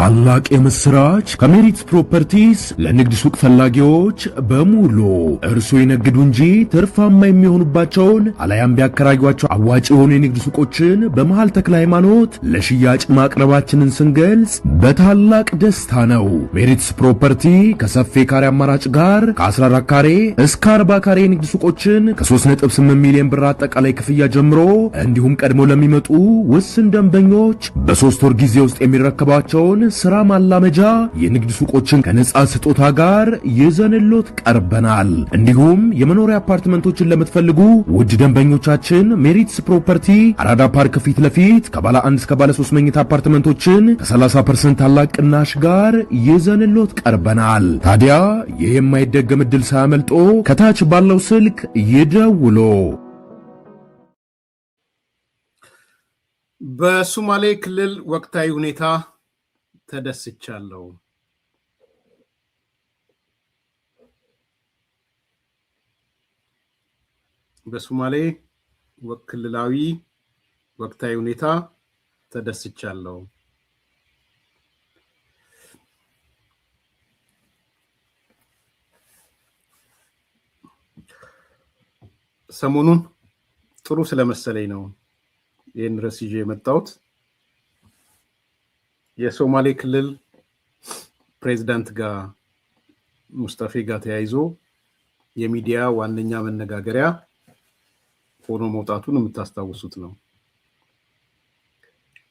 ታላቅ የምስራች ከሜሪት ፕሮፐርቲስ ለንግድ ሱቅ ፈላጊዎች በሙሉ እርሶ ይነግዱ እንጂ ትርፋማ የሚሆኑባቸውን አላያም ቢያከራዩአቸው አዋጭ የሆኑ የንግድ ሱቆችን በመሃል ተክለ ሃይማኖት ለሽያጭ ማቅረባችንን ስንገልጽ በታላቅ ደስታ ነው። ሜሪትስ ፕሮፐርቲ ከሰፊ ካሬ አማራጭ ጋር ከ14 ካሬ እስከ 40 ካሬ የንግድ ሱቆችን ከ3.8 ሚሊዮን ብር አጠቃላይ ክፍያ ጀምሮ እንዲሁም ቀድሞ ለሚመጡ ውስን ደንበኞች በ3 ወር ጊዜ ውስጥ የሚረከባቸውን ስራ ማላመጃ የንግድ ሱቆችን ከነጻ ስጦታ ጋር ይዘንሎት ቀርበናል። እንዲሁም የመኖሪያ አፓርትመንቶችን ለምትፈልጉ ውድ ደንበኞቻችን ሜሪትስ ፕሮፐርቲ አራዳ ፓርክ ፊት ለፊት ከባለ 1 እስከ ባለ 3 መኝታ አፓርትመንቶችን ከ30% ታላቅ ቅናሽ ጋር ይዘንሎት ቀርበናል። ታዲያ ይህ የማይደገም ዕድል ሳያመልጦ ከታች ባለው ስልክ ይደውሉ። በሶማሌ ክልል ወቅታዊ ሁኔታ ተደስቻለሁ። በሶማሌ ክልላዊ ወቅታዊ ሁኔታ ተደስቻለሁ። ሰሞኑን ጥሩ ስለመሰለኝ ነው ይህን ርዕስ ይዤ የመጣሁት። የሶማሌ ክልል ፕሬዝዳንት ጋር ሙስጠፌ ጋር ተያይዞ የሚዲያ ዋነኛ መነጋገሪያ ሆኖ መውጣቱን የምታስታውሱት ነው።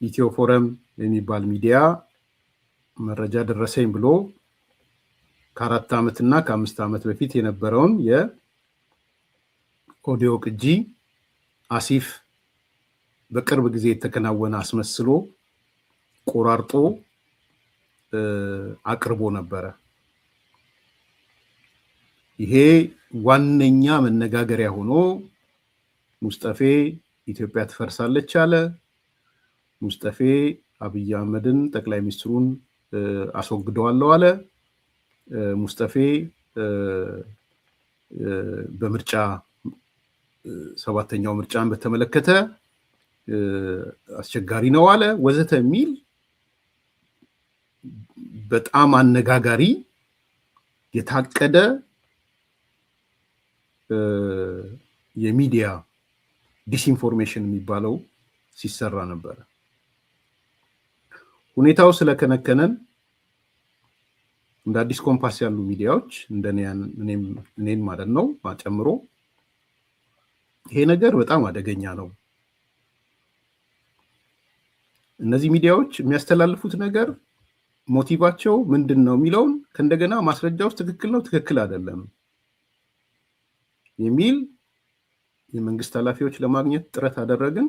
ኢትዮ ፎረም የሚባል ሚዲያ መረጃ ደረሰኝ ብሎ ከ4 ዓመትና ከ5 ዓመት በፊት የነበረውን የኦዲዮ ቅጂ አሲፍ በቅርብ ጊዜ የተከናወነ አስመስሎ ቆራርጦ አቅርቦ ነበረ። ይሄ ዋነኛ መነጋገሪያ ሆኖ ሙስጠፌ ኢትዮጵያ ትፈርሳለች አለ። ሙስጠፌ አብይ አህመድን ጠቅላይ ሚኒስትሩን አስወግደዋለሁ አለ። ሙስጠፌ በምርጫ 7ኛው ምርጫን በተመለከተ አስቸጋሪ ነው አለ ወዘተ የሚል በጣም አነጋጋሪ የታቀደ የሚዲያ ዲስኢንፎርሜሽን የሚባለው ሲሰራ ነበር። ሁኔታው ስለከነከነን እንደ አዲስ ኮምፓስ ያሉ ሚዲያዎች እኔን ማለት ነው ጨምሮ ይሄ ነገር በጣም አደገኛ ነው፣ እነዚህ ሚዲያዎች የሚያስተላልፉት ነገር ሞቲቫቸው ምንድን ነው የሚለውን ከእንደገና ማስረጃዎች ትክክል ነው ትክክል አይደለም የሚል የመንግስት ኃላፊዎች ለማግኘት ጥረት አደረግን፣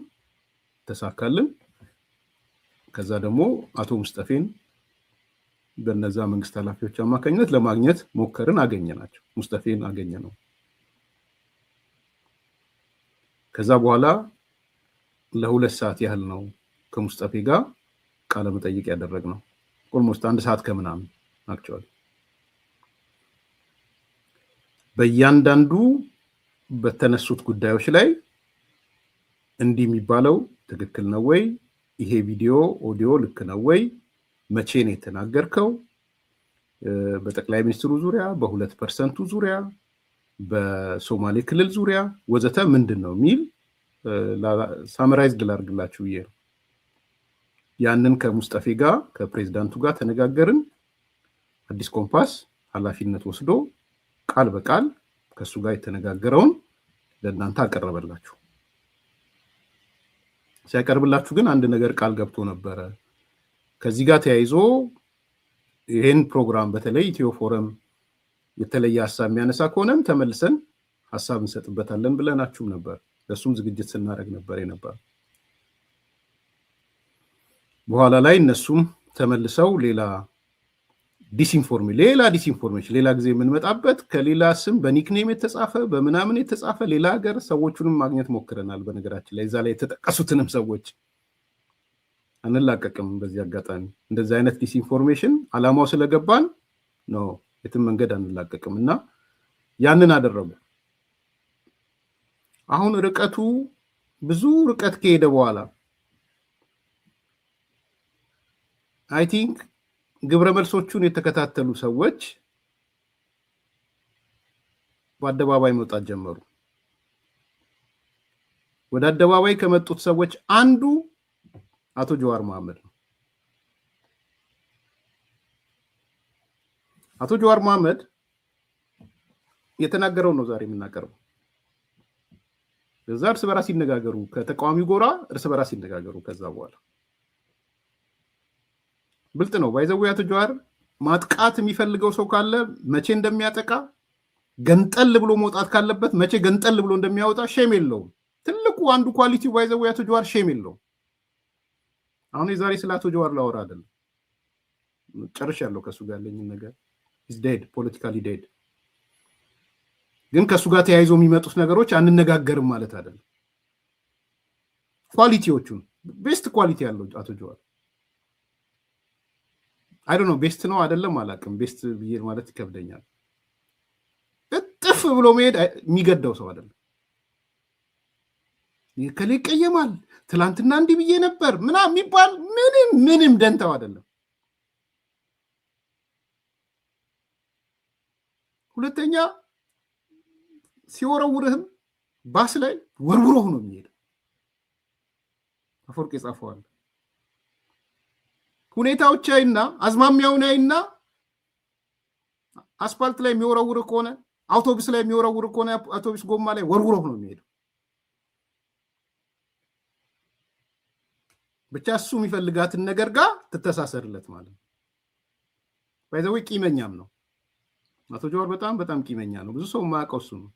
ተሳካልን። ከዛ ደግሞ አቶ ሙስጠፌን በነዛ መንግስት ኃላፊዎች አማካኝነት ለማግኘት ሞከርን፣ አገኘናቸው። ሙስጠፌን አገኘነው። ከዛ በኋላ ለ2 ሰዓት ያህል ነው ከሙስጠፌ ጋር ቃለ መጠይቅ ያደረግነው። ኦልሞስት 1 ሰዓት ከምናምን አክቹአሊ በእያንዳንዱ በተነሱት ጉዳዮች ላይ እንዲህ የሚባለው ትክክል ነው ወይ፣ ይሄ ቪዲዮ ኦዲዮ ልክ ነው ወይ፣ መቼ ነው የተናገርከው፣ በጠቅላይ ሚኒስትሩ ዙሪያ፣ በ2% ዙሪያ፣ በሶማሌ ክልል ዙሪያ ወዘተ ምንድን ነው የሚል ሳመራይዝድ ላድርግላችሁ ብዬ ነው። ያንን ከሙስጠፌ ጋር ከፕሬዝዳንቱ ጋር ተነጋገርን። አዲስ ኮምፓስ ኃላፊነት ወስዶ ቃል በቃል ከሱ ጋር የተነጋገረውን ለእናንተ አቀረበላችሁ። ሲያቀርብላችሁ ግን አንድ ነገር ቃል ገብቶ ነበረ። ከዚህ ጋር ተያይዞ ይሄን ፕሮግራም በተለይ ኢትዮ ፎረም የተለየ ሐሳብ የሚያነሳ ከሆነም ተመልሰን ሐሳብ እንሰጥበታለን ብለናችሁ ነበር። ለሱም ዝግጅት ስናደርግ ነበር የነበረው። በኋላ ላይ እነሱም ተመልሰው ሌላ ዲስኢንፎርሜሽን ሌላ ጊዜ የምንመጣበት ከሌላ ስም በኒክኔም የተጻፈ በምናምን የተጻፈ ሌላ ሀገር ሰዎቹንም ማግኘት ሞክረናል። በነገራችን ላይ እዛ ላይ የተጠቀሱትንም ሰዎች አንላቀቅም። በዚህ አጋጣሚ እንደዚህ አይነት ዲስኢንፎርሜሽን አላማው ስለገባን ነው የትም መንገድ አንላቀቅም እና ያንን አደረጉ። አሁን ርቀቱ ብዙ ርቀት ከሄደ በኋላ አይ ቲንክ ግብረ መልሶቹን የተከታተሉ ሰዎች በአደባባይ መውጣት ጀመሩ። ወደ አደባባይ ከመጡት ሰዎች አንዱ አቶ ጀዋር መሐመድ ነው። አቶ ጀዋር መሐመድ የተናገረው ነው ዛሬ የምናቀርበው። ከዛ እርስ በራስ ይነጋገሩ፣ ከተቃዋሚው ጎራ እርስ በራስ ይነጋገሩ። ከዛ በኋላ ብልጥ ነው ባይዘው አቶ ጀዋር ማጥቃት የሚፈልገው ሰው ካለ መቼ እንደሚያጠቃ፣ ገንጠል ብሎ መውጣት ካለበት መቼ ገንጠል ብሎ እንደሚያወጣ ሼም የለውም። ትልቁ አንዱ ኳሊቲው ባይዘው አቶ ጀዋር ሼም የለውም። አሁን የዛሬ ስለ አቶ ጀዋር ላወራ አይደለም፣ ጨርሻለሁ ከሱ ጋር ያለኝን ነገር። ኢዝ ዴድ ፖለቲካሊ ዴድ። ግን ከሱ ጋር ተያይዞ የሚመጡት ነገሮች አንነጋገርም ማለት አይደለም። ኳሊቲዎቹን ቤስት ኳሊቲ ያለው አቶ ጀዋር አይ ዶንት ኖ ቤስት ነው አይደለም አላውቅም። ቤስት ብዬ ማለት ይከብደኛል። እጥፍ ብሎ መሄድ የሚገዳው ሰው አይደለም። ከሌ ቀየማል ትላንትና እንዲህ ብዬ ነበር ምናምን የሚባል ምንም ደንታው አይደለም። ሁለተኛ ሲወረውርህም ባስ ላይ ወርውሮ ነው የሚሄድ። አፈወርቅ የጻፈዋል። ሁኔታዎች አይና አዝማሚያውን አይና አስፋልት ላይ የሚወረውር ከሆነ አውቶቡስ ላይ የሚወረውር ከሆነ አውቶቡስ ጎማ ላይ ወርውሮ ነው የሚሄደው። ብቻ እሱ የሚፈልጋትን ነገር ጋር ትተሳሰርለት ማለት ነው። ባይዘው ቂመኛም ነው አቶ ጀዋር፣ በጣም ቂመኛ ነው። ብዙ ሰው የማያውቀው እሱ ነው።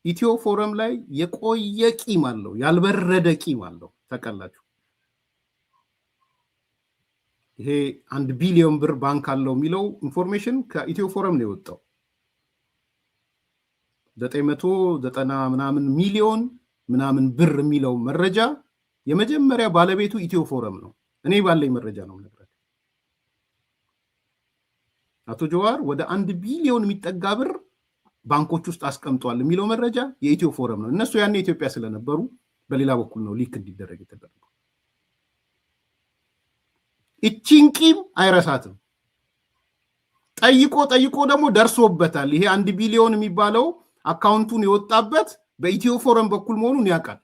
ኢትዮ ፎረም ላይ የቆየ ቂም አለው፣ ያልበረደ ቂም አለው። ታውቃላችሁ፣ ይሄ 1 ቢሊዮን ብር ባንክ አለው የሚለው ኢንፎርሜሽን ከኢትዮ ፎረም ነው የወጣው። 990 ምናምን ሚሊዮን ምናምን ብር የሚለው መረጃ የመጀመሪያ ባለቤቱ ኢትዮ ፎረም ነው። እኔ ባለኝ መረጃ ነው የምነግራችሁ። አቶ ጀዋር ወደ 1 ቢሊዮን የሚጠጋ ብር ባንኮች ውስጥ አስቀምጧል የሚለው መረጃ የኢትዮ ፎረም ነው። እነሱ ያኔ ኢትዮጵያ ስለነበሩ በሌላ በኩል ነው ሊክ እንዲደረግ የተደረገው። እቺን ቂም አይረሳትም። ጠይቆ ደግሞ ደርሶበታል። ይሄ 1 ቢሊዮን የሚባለው አካውንቱን የወጣበት በኢትዮ ፎረም በኩል መሆኑን ያውቃል።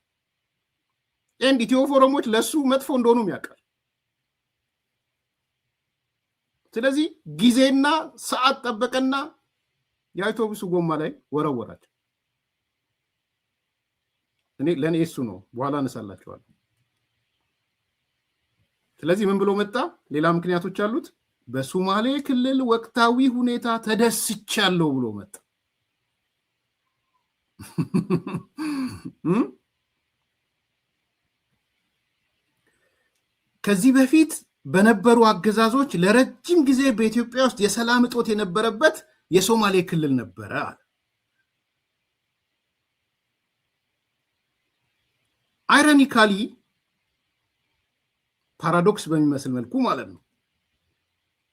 ኤንድ ኢትዮ ፎረሞች ለሱ መጥፎ እንደሆኑም ያውቃል። ስለዚህ ጊዜና ሰዓት ጠበቀና የአውቶቡሱ ጎማ ላይ ወረወራቸው። ለእኔ እሱ ነው፣ በኋላ አነሳላችኋለሁ። ስለዚህ ምን ብሎ መጣ? ሌላ ምክንያቶች አሉት። በሶማሌ ክልል ወቅታዊ ሁኔታ ተደስቻለሁ ብሎ መጣ። ከዚህ በፊት በነበሩ አገዛዞች ለረጅም ጊዜ በኢትዮጵያ ውስጥ የሰላም እጦት የነበረበት የሶማሌ ክልል ነበረ አለ። አይሮኒካሊ ፓራዶክስ በሚመስል መልኩ ማለት ነው።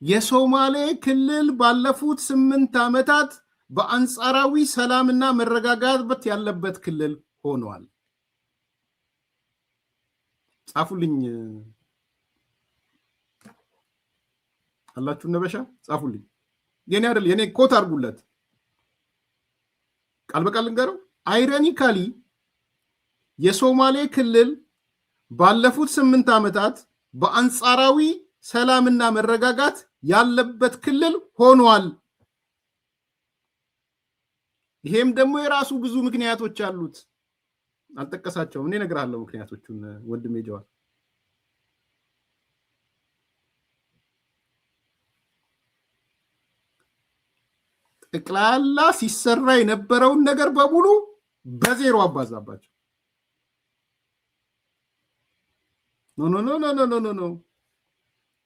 የሶማሌ ክልል ባለፉት 8 ዓመታት በአንጻራዊ ሰላምና መረጋጋት ያለበት ክልል ሆኗል። ጻፉልኝ አላችሁ ነበሻ ጻፉልኝ። የኔ አይደል የኔ ኮት አድርጉለት። ቃል በቃል ልንገረው። አይሮኒካሊ የሶማሌ ክልል ባለፉት 8 ዓመታት በአንጻራዊ ሰላምና መረጋጋት ያለበት ክልል ሆኗል። ይሄም ደግሞ የራሱ ብዙ ምክንያቶች አሉት። አልጠቀሳቸውም። እኔ እነግርሃለሁ ምክንያቶቹን ወንድሜ ጀዋር። ጠቅላላ ሲሰራ የነበረውን ነገር በሙሉ በዜሮ አባዛባቸው። ኖ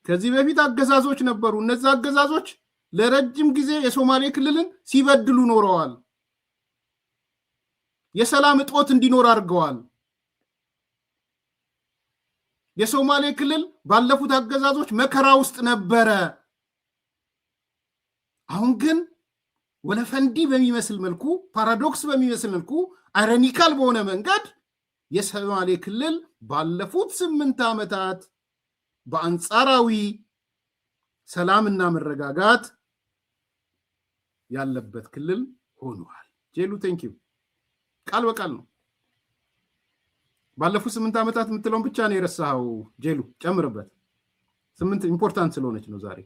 ከዚህ በፊት አገዛዞች ነበሩ። እነዛ አገዛዞች ለረጅም ጊዜ የሶማሌ ክልልን ሲበድሉ ኖረዋል። የሰላም እጦት እንዲኖር አድርገዋል። የሶማሌ ክልል ባለፉት አገዛዞች መከራ ውስጥ ነበረ። አሁን ግን ወለፈንዲ በሚመስል መልኩ፣ ፓራዶክስ በሚመስል መልኩ፣ አይሮኒካል በሆነ መንገድ የሶማሌ ክልል ባለፉት 8 ዓመታት በአንጻራዊ ሰላምና መረጋጋት ያለበት ክልል ሆኗል። ጄሉ ቴንኪው። ቃል በቃል ነው። ባለፉት 8 ዓመታት የምትለውን ብቻ ነው የረሳኸው ጄሉ፣ ጨምርበት። 8 ኢምፖርታንት ስለሆነች ነው ዛሬ።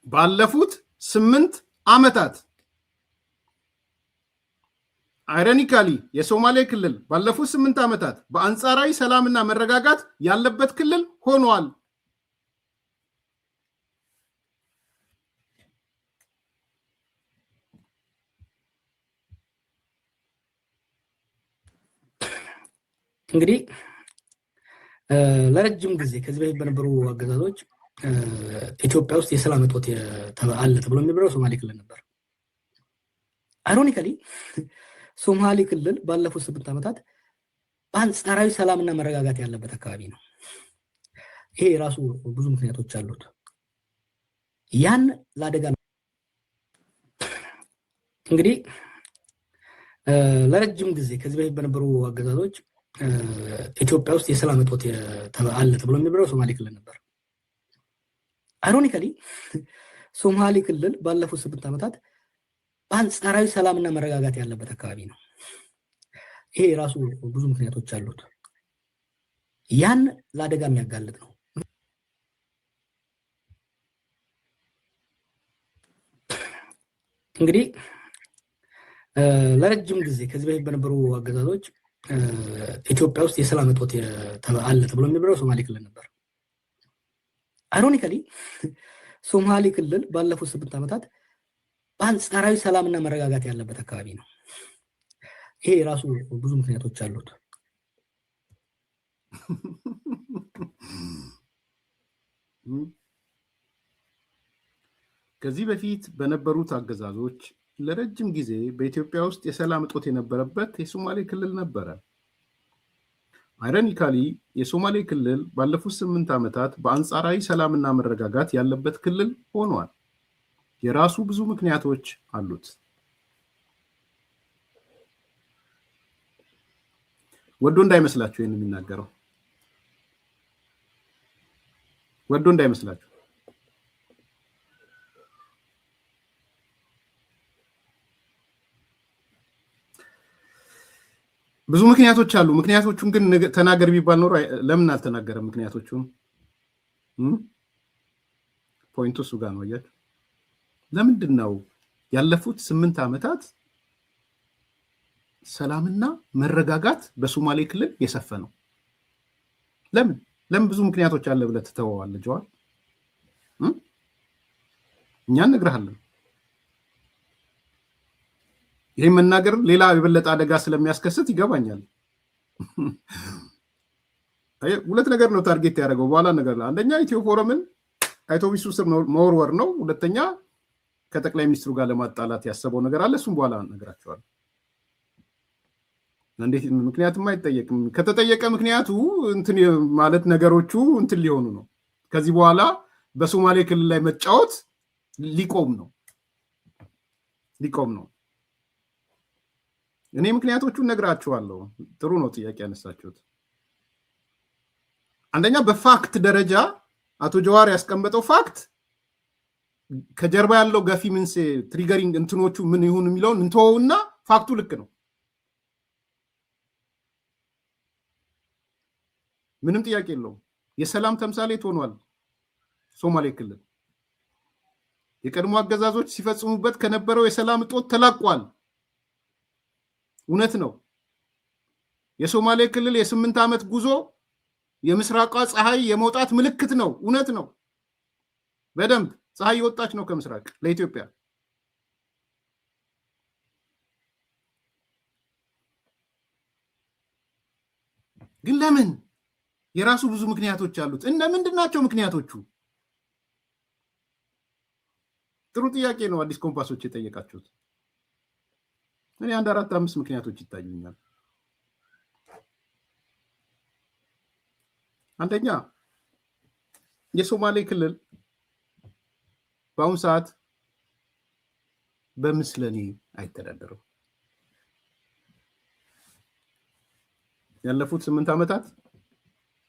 ባለፉት 8 ዓመታት አይሮኒካሊ የሶማሌ ክልል ባለፉት 8 ዓመታት በአንጻራዊ ሰላምና መረጋጋት ያለበት ክልል ሆኗል። እንግዲህ ለረጅም ጊዜ ከዚህ በፊት በነበሩ አገዛዞች ኢትዮጵያ ውስጥ የሰላም እጦት አለ ተብሎ የሚብራራው ሶማሌ ክልል ነበር። አይሮኒካሊ ሶማሌ ክልል ባለፉት 8 ዓመታት በአንጻራዊ ሰላምና መረጋጋት ያለበት አካባቢ ነው። ይሄ ራሱ ብዙ ምክንያቶች አሉት። ያን ለአደጋ እንግዲህ ለረጅም ጊዜ ከዚህ በፊት በነበሩ አገዛዞች ኢትዮጵያ ውስጥ የሰላም እጦት አለ ተብሎ የሚብራራው ሶማሌ ክልል ነበር። አይሮኒካሊ ሶማሌ ክልል ባለፉት 8 ዓመታት በአንጻራዊ ሰላምና መረጋጋት ያለበት አካባቢ ነው። ይሄ ራሱ ብዙ ምክንያቶች አሉት። ያን ለአደጋ የሚያጋልጥ ነው። እንግዲህ ለረጅም ጊዜ ከዚህ በፊት በነበሩ አገዛዞች ኢትዮጵያ ውስጥ የሰላም እጦት አለ ተብሎ የሚብራራው ሶማሌ ክልል ነበር። አይሮኒካሊ ሶማሌ ክልል ባለፉት 8 ዓመታት በአንጻራዊ ሰላምና መረጋጋት ያለበት አካባቢ ነው። ይሄ ራሱ ብዙ ምክንያቶች አሉት። ከዚህ በፊት በነበሩት አገዛዞች ለረጅም ጊዜ በኢትዮጵያ ውስጥ የሰላም እጦት የነበረበት የሶማሌ ክልል ነበረ። አይሮኒካሊ የሶማሌ ክልል ባለፉት 8 ዓመታት በአንጻራዊ ሰላምና መረጋጋት ያለበት ክልል ሆኗል። የራሱ ብዙ ምክንያቶች አሉት። ወዶ እንዳይመስላችሁ ይሄን የሚናገረው ወዶ እንዳይመስላችሁ። ብዙ ምክንያቶች አሉ። ምክንያቶቹን ግን ተናገር ቢባል ኖሮ ለምን አልተናገረም? ምክንያቶቹን ፖይንቱ እሱ ጋር ነው። አያችሁ፣ ለምንድን ነው ያለፉት 8 ዓመታት ሰላምና መረጋጋት በሶማሌ ክልል የሰፈነው? ለምን ብዙ ምክንያቶች አለ ብለህ ትተወዋለህ? ጀዋል እኛ እነግርሃለን። ይሄ መናገር ሌላ የበለጠ አደጋ ስለሚያስከስት ይገባኛል። ሁለት ነገር ነው ታርጌት ያደረገው። በኋላ ነገር አንደኛ ኢትዮ ፎረምን አውቶቡሱ ስር መወርወር ነው። ሁለተኛ ከጠቅላይ ሚኒስትሩ ጋር ለማጣላት ያሰበው ነገር አለ። እሱም በኋላ እነግራቸዋለሁ። እንዴት? ምክንያቱም አይጠየቅም። ከተጠየቀ ምክንያቱ እንትን ማለት ነገሮቹ እንትን ሊሆኑ ነው። ከዚህ በኋላ በሶማሌ ክልል ላይ መጫወት ሊቆም ነው። እኔ ምክንያቶቹን እነግራችኋለሁ። ጥሩ ነው ጥያቄ ያነሳችሁት። አንደኛ በፋክት ደረጃ አቶ ጀዋር ያስቀመጠው ፋክት ከጀርባ ያለው ገፊ ምንስ ትሪገሪንግ እንትኖቹ ምን ይሁን የሚለውን እንተወውና ፋክቱ ልክ ነው። ምንም ጥያቄ የለውም። የሰላም ተምሳሌት ሆኗል ሶማሌ ክልል። የቀድሞ አገዛዞች ሲፈጽሙበት ከነበረው የሰላም እጦት ተላቋል። እውነት ነው። የሶማሌ ክልል የ8 ዓመት ጉዞ የምስራቋ ፀሐይ የመውጣት ምልክት ነው። እውነት ነው። በደንብ ፀሐይ የወጣች ነው ከምስራቅ ለኢትዮጵያ። ግን ለምን? የራሱ ብዙ ምክንያቶች አሉት። እና ምንድናቸው ምክንያቶቹ? ጥሩ ጥያቄ ነው አዲስ ኮምፓሶች የጠየቃችሁት። እኔ 1 4 5 ምክንያቶች ይታዩኛል። አንደኛ የሶማሌ ክልል በአሁኑ ሰዓት በምስለኔ አይተዳደርም። ያለፉት 8 ዓመታት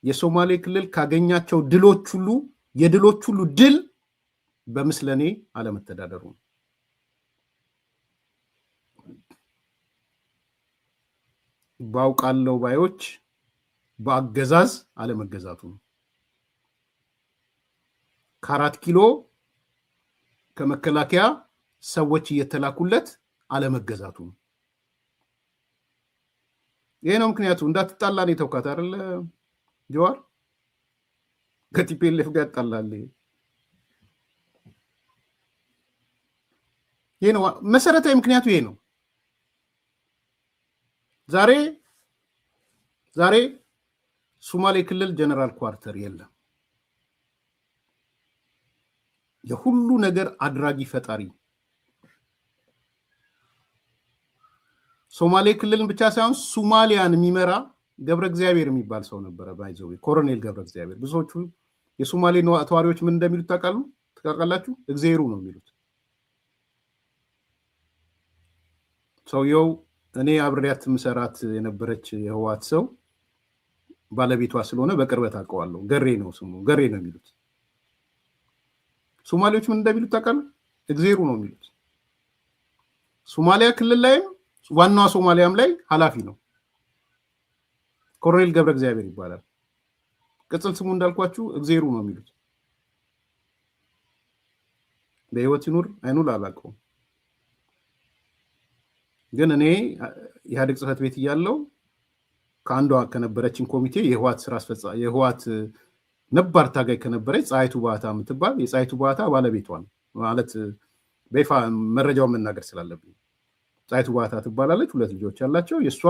የሶማሌ ክልል ካገኛቸው ድሎች ሁሉ የድሎች ሁሉ ድል በምስለኔ አለመተዳደሩ ነው። ባውቃለው ባዮች በአገዛዝ አለመገዛቱ ነው። ከ4 ኪሎ ከመከላከያ ሰዎች እየተላኩለት አለመገዛቱ ነው። ይሄ ነው ምክንያቱ። እንዳትጣላ ነው የተውካት አይደለ ጀዋር ከቲፒኤልኤፍ ጋር ያጣላል። ይሄ ነው መሰረታዊ ምክንያቱ ይሄ ነው። ዛሬ ሶማሌ ክልል ጀነራል ኳርተር የለም። የሁሉ ነገር አድራጊ ፈጣሪ ሶማሌ ክልልን ብቻ ሳይሆን ሶማሊያን የሚመራ ገብረ እግዚአብሔር የሚባል ሰው ነበረ። ባይዘው ኮሎኔል ገብረ እግዚአብሔር። ብዙዎቹ የሶማሌ ተዋሪዎች ምን እንደሚሉት ታውቃላችሁ? እግዚአብሔሩ ነው የሚሉት። ሰውየው እኔ አብሬያት ምሰራት የነበረች የህዋት ሰው ባለቤቷ ስለሆነ በቅርበት አውቀዋለሁ። ገሬ ነው ስሙ፣ ገሬ ነው የሚሉት። ሶማሌዎች ምን እንደሚሉት ታውቃለህ? እግዚአብሔሩ ነው የሚሉት። ሶማሊያ ክልል ላይም ዋናዋ ሶማሊያም ላይ ኃላፊ ነው። ኮሎኔል ገብረ እግዚአብሔር ይባላል። ቅጽል ስሙ እንዳልኳችሁ እግዚአብሔሩ ነው የሚሉት። በህይወት ይኑር አይኑር አላውቀውም። ግን እኔ ኢህአዴግ ጽህፈት ቤት እያለው ከአንዷ ከነበረችን ኮሚቴ የህዋት ነባር ታጋይ ከነበረች ፀሐይቱ ባህታ የምትባል የፀሐይቱ ባህታ ባለቤቷን ማለት በይፋ መረጃውን መናገር ስላለብኝ ፀሐይቱ ባህታ ትባላለች። 2 ልጆች ያላቸው የእሷ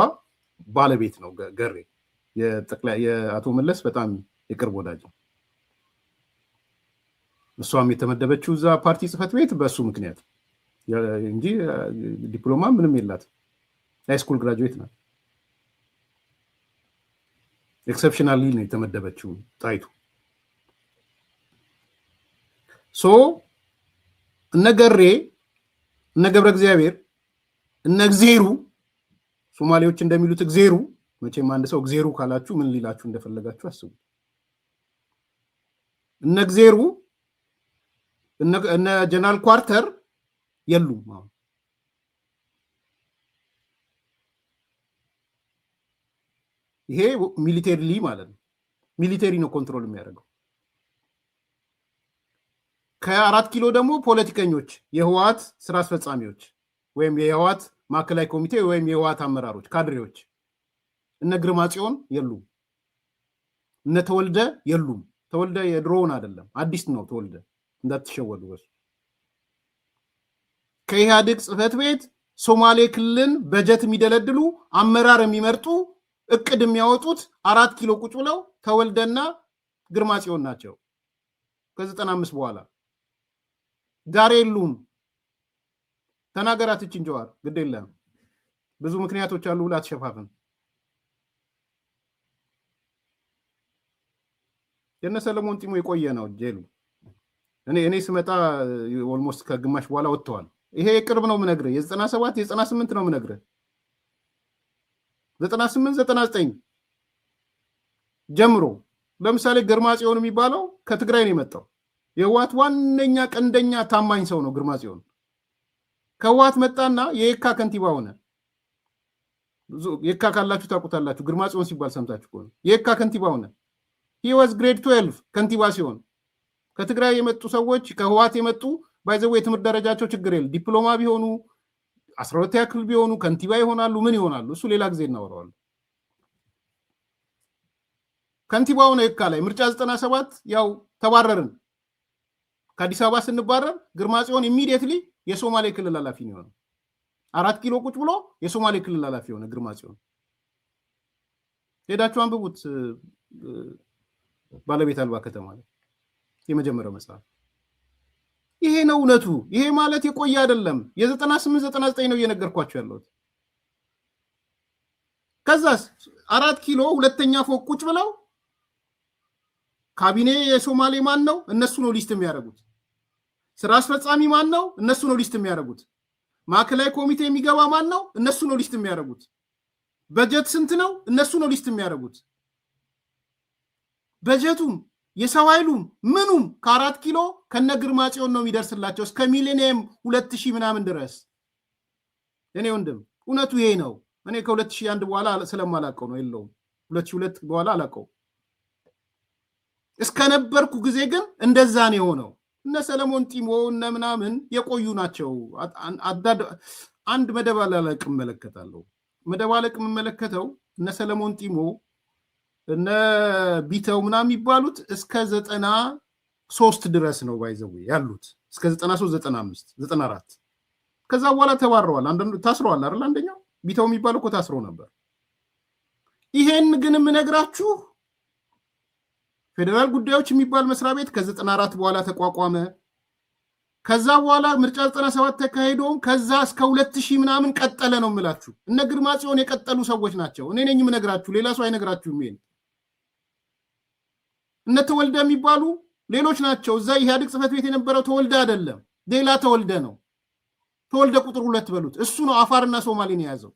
ባለቤት ነው ገሬ። የአቶ መለስ በጣም የቅርብ ወዳጅ ነው። እሷም የተመደበችው እዛ ፓርቲ ጽህፈት ቤት በእሱ ምክንያት እንጂ ዲፕሎማ ምንም የላት። ሃይስኩል ግራጁዌት ናት። ኤክሰፕሽናሊ ነው የተመደበችው ጣይቱ። እነ ገሬ እነ ገብረ እግዚአብሔር እነ እግዚአብሔሩ ሶማሌዎች እንደሚሉት እግዚአብሔሩ መቼም አንድ ሰው እግዚአብሔሩ ካላችሁ ምን ሊላችሁ እንደፈለጋችሁ አስቡ። እነ እግዚአብሔሩ እነ ጀነራል ኳርተር የሉም። ይሄ ሚሊቴሪ ማለት ነው። ሚሊቴሪ ነው ኮንትሮል የሚያደርገው። ከ4 ኪሎ ደግሞ ፖለቲከኞች፣ የህወሓት ስራ አስፈጻሚዎች ወይም የህወሓት ማዕከላዊ ኮሚቴ ወይም የህወሓት አመራሮች፣ ካድሬዎች እነ ግርማ ጽዮን የሉም። እነ ተወልደ የሉም። ተወልደ የድሮውን አይደለም አዲስ ነው ተወልደ፣ እንዳትሸወዱ። በሱ ከኢህአዴግ ጽህፈት ቤት ሶማሌ ክልልን በጀት የሚደለድሉ አመራር የሚመርጡ እቅድ የሚያወጡት 4 ኪሎ ቁጭ ብለው ተወልደና ግርማ ጽዮን ናቸው። ከ95 በኋላ ዛሬ የሉም። ተናገራት እችን ጀዋር ግድ የለም ብዙ ምክንያቶች አሉ ብላ አትሸፋፍን። የነ ሰለሞን ጢሞ የቆየ ነው ጄሉ። እኔ ስመጣ ኦልሞስት ከግማሽ በኋላ ወጥተዋል። ይሄ ቅርብ ነው የምነግርህ። የ97 የ98 ነው የምነግርህ። 98 99 ጀምሮ ለምሳሌ ግርማ ጽዮን የሚባለው ከትግራይ ነው የመጣው። የህወሓት ዋነኛ ቀንደኛ ታማኝ ሰው ነው ግርማ ጽዮን። ከህወሓት መጣና የየካ ከንቲባ ሆነ። የካ ካላችሁ ታውቁታላችሁ። ግርማ ጽዮን ሲባል ሰምታችሁ ከሆነ የካ ከንቲባ ሆነ። he was grade 12 ከንቲባ ሲሆን ከትግራይ የመጡ ሰዎች ከህወሓት የመጡ ባይዘው የትምህርት ደረጃቸው ችግር የለም። ዲፕሎማ ቢሆኑ 12ኛ ክፍል ቢሆኑ ከንቲባ ይሆናሉ። ምን ይሆናሉ? እሱ ሌላ ጊዜ እናወራዋለን። ከንቲባው ነው የካ ላይ ምርጫ 97 ያው ተባረርን። ከአዲስ አበባ ስንባረር ግርማ ጽዮን ኢሚዲየትሊ የሶማሌ ክልል ኃላፊ ነው የሆነው። 4 ኪሎ ቁጭ ብሎ የሶማሌ ክልል ኃላፊ ሆነ ግርማ ጽዮን። ሄዳችሁ አንብቡት። ባለቤት አልባ ከተማ ላይ የመጀመሪያው መጽሐፍ። ይሄ ነው እውነቱ። ይሄ ማለት የቆየ አይደለም። የ98 99 ነው እየነገርኳችሁ ያለሁት። ከዛስ 4 ኪሎ 2ኛ ፎቅ ቁጭ ብለው ካቢኔ የሶማሌ ማን ነው? እነሱ ነው ሊስት የሚያደርጉት። ስራ አስፈጻሚ ማን ነው? እነሱ ነው ሊስት የሚያደርጉት። ማዕከላዊ ኮሚቴ የሚገባ ማን ነው? እነሱ ነው ሊስት የሚያደርጉት። በጀት ስንት ነው? እነሱ ነው ሊስት የሚያደርጉት። በጀቱም የሰው ኃይሉም ምኑም ከ4 ኪሎ ከነግርማጽዮን ነው የሚደርስላቸው እስከ ሚሊኒየም 2000 ምናምን ድረስ። እኔ ወንድም እውነቱ ይሄ ነው። እኔ ከ2001 በኋላ ስለማላቀው ነው የለውም 2002 በኋላ አላቀው። እስከነበርኩ ጊዜ ግን እንደዛ ነው የሆነው። እነ ሰለሞን ጢሞ እነ ምናምን የቆዩ ናቸው። አንድ መደባለቅ እመለከታለሁ። መደባለቅ የምመለከተው እነ ሰለሞን ጢሞ እነ ቢተው ምናምን የሚባሉት እስከ 93 ድረስ ነው ባይዘው ያሉት እስከ 93 95 94 ከዛ በኋላ ተባረዋል። አንደኛው ታስረዋል አይደል? አንደኛው ቢተው የሚባለው እኮ ታስሮ ነበር። ይሄን ግን የምነግራችሁ ፌደራል ጉዳዮች የሚባል መስሪያ ቤት ከ94 በኋላ ተቋቋመ። ከዛ በኋላ ምርጫ 97 ተካሄዶ ከዛ እስከ 2000 ምናምን ቀጠለ ነው የምላችሁ። እነ ግርማጽዮን የቀጠሉ ሰዎች ናቸው። እኔ ነኝ የምነግራችሁ፣ ሌላ ሰው አይነግራችሁም። ይሄን እነ ተወልደ የሚባሉ ሌሎች ናቸው። እዛ ኢህአዴግ ጽሕፈት ቤት የነበረው ተወልደ አይደለም፣ ሌላ ተወልደ ነው። ተወልደ ቁጥር 2 በሉት። እሱ ነው አፋርና ሶማሌን የያዘው።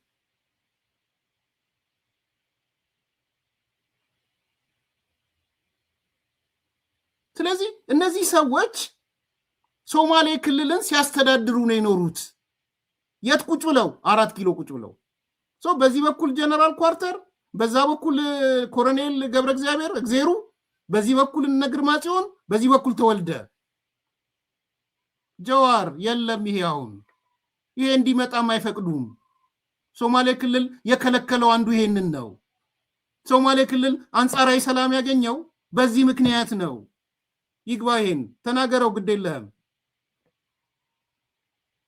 ስለዚህ እነዚህ ሰዎች ሶማሌ ክልልን ሲያስተዳድሩ ነው የኖሩት። የት ቁጭ ብለው? 4 ኪሎ ቁጭ ብለው። በዚህ በኩል ጀነራል ኳርተር፣ በዛ በኩል ኮሎኔል ገብረ እግዚአብሔር እግዜሩ፣ በዚህ በኩል እነ ግርማጽዮን፣ በዚህ በኩል ተወልደ። ጀዋር የለም። ይሄ አሁን ይሄ እንዲመጣም አይፈቅዱም። ሶማሌ ክልል የከለከለው አንዱ ይሄንን ነው። ሶማሌ ክልል አንጻራዊ ሰላም ያገኘው በዚህ ምክንያት ነው። ይግባ። ይሄን ተናገረው፣ ግድ የለህም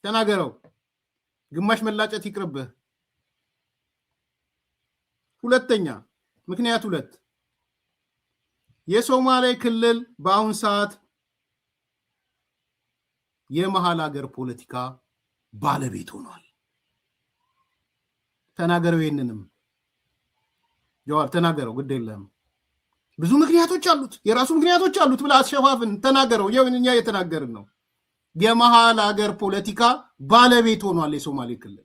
ተናገረው። ግማሽ መላጨት ይቅርብህ። ሁለተኛ ምክንያት 2 የሶማሌ ክልል በአሁን ሰዓት የመሃል ሀገር ፖለቲካ ባለቤት ሆኗል። ተናገረው። ይሄንንም ጀዋር ተናገረው፣ ግድ የለህም። ብዙ ምክንያቶች አሉት፣ የራሱ ምክንያቶች አሉት ብለህ አትሸፋፍን። ተናገረው። እኛ እየተናገርን ነው። የመሃል ሀገር ፖለቲካ ባለቤት ሆኗል የሶማሌ ክልል።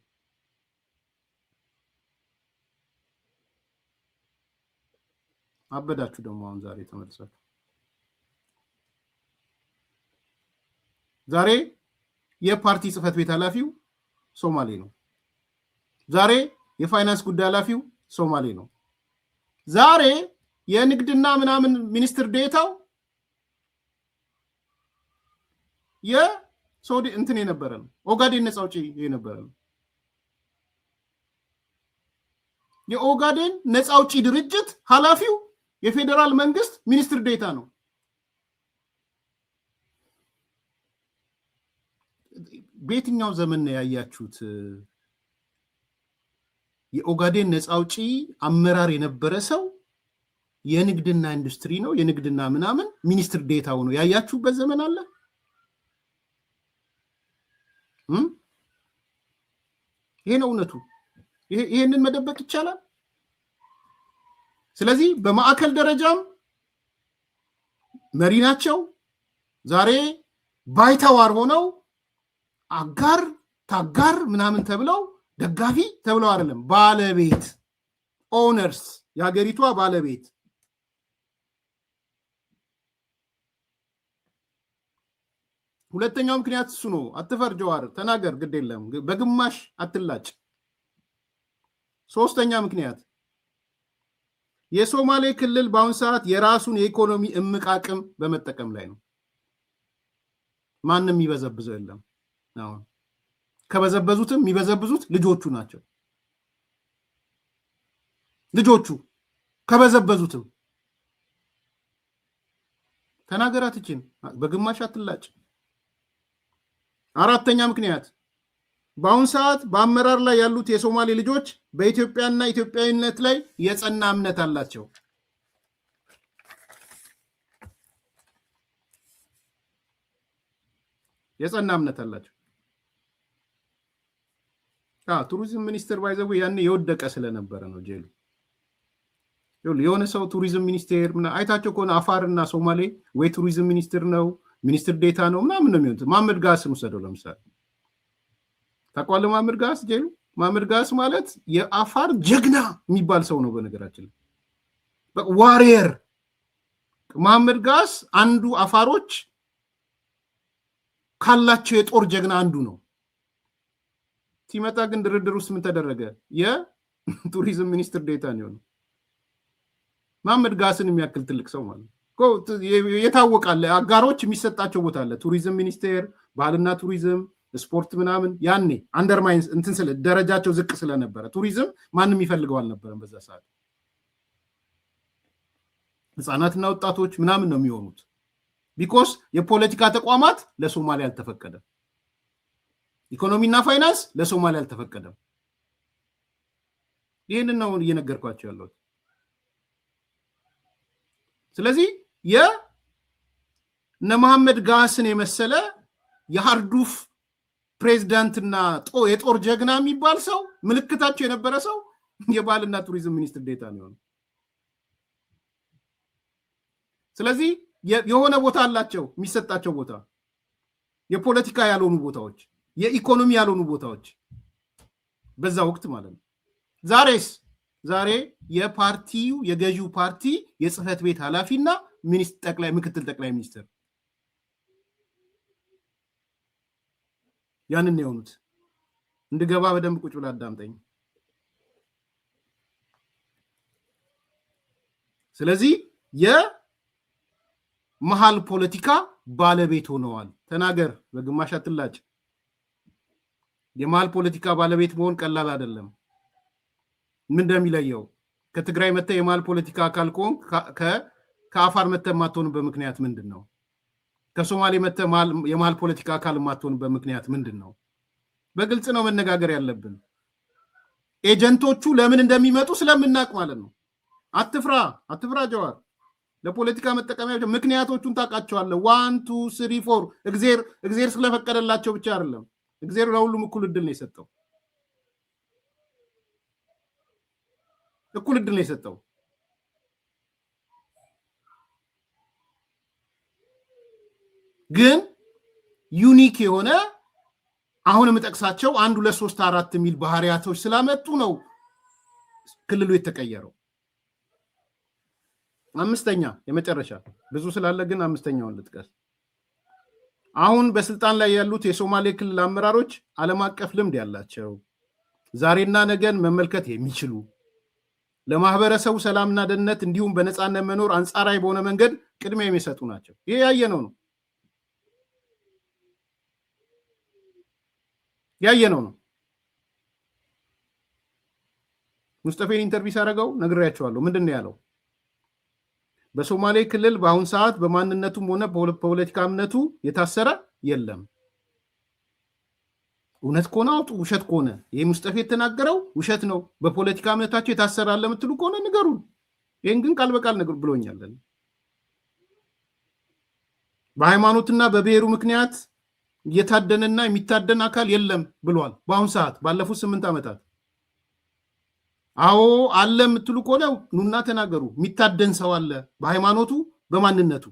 አበዳችሁ ደግሞ አሁን ዛሬ ተመልሳችሁ። ዛሬ የፓርቲ ጽሕፈት ቤት ኃላፊው ሶማሌ ነው። ዛሬ የፋይናንስ ጉዳይ ኃላፊው ሶማሌ ነው። ዛሬ የንግድና ምናምን ሚኒስትር ዴታው የሶዲ እንትን የነበረ ነው። ኦጋዴን ነፃ አውጪ የነበረ ነው። የኦጋዴን ነፃ አውጪ ድርጅት ኃላፊው የፌዴራል መንግስት ሚኒስትር ዴታ ነው። በየትኛው ዘመን ነው ያያችሁት? የኦጋዴን ነፃ አውጪ አመራር የነበረ ሰው የንግድና ኢንዱስትሪ ነው የንግድና ምናምን ሚኒስትር ዴታ ሆኖ ያያችሁበት ዘመን አለ? ይሄ ነው እውነቱ። ይሄንን መደበቅ ይቻላል? ስለዚህ በማዕከል ደረጃም መሪ ናቸው። ዛሬ ባይተዋር ሆነው አጋር ታጋር ምናምን ተብለው ደጋፊ ተብለው አይደለም፣ ባለቤት ኦነርስ፣ የሀገሪቷ ባለቤት። ሁለተኛው ምክንያት እሱ ነው። አትፈር ጀዋር፣ ተናገር፣ ግድ የለም በግማሽ አትላጭ። ሶስተኛ ምክንያት የሶማሌ ክልል በአሁን ሰዓት የራሱን የኢኮኖሚ እምቅ አቅም በመጠቀም ላይ ነው። ማንም የሚበዘብዘው የለም። አሁን ከበዘበዙትም የሚበዘብዙት ልጆቹ ናቸው። ልጆቹ ከበዘበዙትም ተናገራትችን በግማሽ አትላጭ። አራተኛ ምክንያት በአሁን ሰዓት በአመራር ላይ ያሉት የሶማሌ ልጆች በኢትዮጵያና ኢትዮጵያዊነት ላይ የጸና እምነት አላቸው። የጸና እምነት አላቸው። ቱሪዝም ሚኒስቴር ባይዘው ያኔ የወደቀ ስለነበረ ነው ጄሉ። የሆነ ሰው ቱሪዝም ሚኒስቴር አይታቸው ከሆነ አፋርና ሶማሌ ወይ ቱሪዝም ሚኒስትር ነው ሚኒስትር ዴታ ነው ምናምን ነው የሚሆኑት። መሐመድ ጋስን ውሰደው ለምሳሌ። ታውቀዋለህ መሐመድ ጋስ ጄሉ? መሐመድ ጋስ ማለት የአፋር ጀግና የሚባል ሰው ነው። በነገራችን ላይ ዋሪየር መሐመድ ጋስ አንዱ አፋሮች ካላቸው የጦር ጀግና አንዱ ነው። ሲመጣ ግን ድርድር ውስጥ ምን ተደረገ? የቱሪዝም ሚኒስትር ዴታ ነው። መሐመድ ጋስን የሚያክል ትልቅ ሰው ማለት የታወቃለ አጋሮች የሚሰጣቸው ቦታ አለ። ቱሪዝም ሚኒስቴር፣ ባህልና ቱሪዝም፣ ስፖርት ምናምን ያኔ አንደርማይንስ እንትን ስለ ደረጃቸው ዝቅ ስለነበረ ቱሪዝም ማንም ይፈልገው አልነበረም በዛ ሰዓት። ህፃናትና ወጣቶች ምናምን ነው የሚሆኑት። ቢኮስ የፖለቲካ ተቋማት ለሶማሊያ አልተፈቀደም። ኢኮኖሚና ፋይናንስ ለሶማሊያ አልተፈቀደም። ይህንን ነው እየነገርኳቸው ያለሁት። ስለዚህ የነ መሐመድ ጋስን የመሰለ የሃርዱፍ ፕሬዝዳንትና የጦር ጀግና የሚባል ሰው ምልክታቸው የነበረ ሰው የባህልና ቱሪዝም ሚኒስትር ዴታ ነው። ስለዚህ የሆነ ቦታ አላቸው የሚሰጣቸው ቦታ፣ የፖለቲካ ያልሆኑ ቦታዎች፣ የኢኮኖሚ ያልሆኑ ቦታዎች በዛ ወቅት ማለት ነው። ዛሬ የፓርቲው የገዢው ፓርቲ የጽህፈት ቤት ኃላፊና ምክትል ጠቅላይ ሚኒስትር ያንን ነው የሆኑት። እንድገባ በደንብ ቁጭ ብላ አዳምጠኝ። ስለዚህ የመሃል ፖለቲካ ባለቤት ሆነዋል። ተናገር በግማሽ አትላጭ። የመሃል ፖለቲካ ባለቤት መሆን ቀላል አይደለም። ምን እንደሚለየው ከትግራይ መተህ የመሃል ፖለቲካ አካል ከሆንክ ከአፋር መተህ የማትሆንበት ምክንያት ምንድን ነው? ከሶማሌ መተህ የመሃል ፖለቲካ አካል የማትሆንበት ምክንያት ምንድን ነው? በግልጽ ነው መነጋገር ያለብን። ኤጀንቶቹ ለምን እንደሚመጡ ስለምናቅ ማለት ነው። አትፍራ ጀዋር። ለፖለቲካ መጠቀሚያ ምክንያቶቹን ታውቃቸዋለህ። 1 2 3 4 እግዚአብሔር ስለፈቀደላቸው ብቻ አይደለም። እግዚአብሔር ለሁሉም እኩል እድል ነው የሰጠው። ግን ዩኒክ የሆነ አሁን የምጠቅሳቸው 1 2 3 4 የሚል ባህሪያቶች ስላመጡ ነው ክልሉ የተቀየረው። አምስተኛ የመጨረሻ ብዙ ስላለ ግን አምስተኛውን ልጥቀስ። አሁን በስልጣን ላይ ያሉት የሶማሌ ክልል አመራሮች ዓለም አቀፍ ልምድ ያላቸው፣ ዛሬና ነገን መመልከት የሚችሉ፣ ለማህበረሰቡ ሰላምና ደህንነት እንዲሁም በነፃነት መኖር አንጻራዊ በሆነ መንገድ ቅድሚያ የሚሰጡ ናቸው። ይሄ ያየነው ነው። ሙስጠፌን ኢንተርቪው ሳደርገው ነግሬያቸዋለሁ። ምንድን ነው ያለው? በሶማሌ ክልል በአሁን ሰዓት በማንነቱም ሆነ በፖለቲካ እምነቱ የታሰረ የለም። እውነት ከሆነ አውጡ፣ ውሸት ከሆነ ይሄ ሙስጠፌ የተናገረው ውሸት ነው፣ በፖለቲካ እምነታቸው የታሰራለ የምትሉ ከሆነ ንገሩን። ይሄን ግን ቃል በቃል ነገር ብሎኛል። በሃይማኖትና በብሔሩ ምክንያት እየታደነና የሚታደን አካል የለም ብሏል። በአሁን ሰዓት ባለፉት 8 ዓመታት አዎ አለ የምትሉ ከሆነ ኑና ተናገሩ። የሚታደን ሰው አለ በሃይማኖቱ በማንነቱ።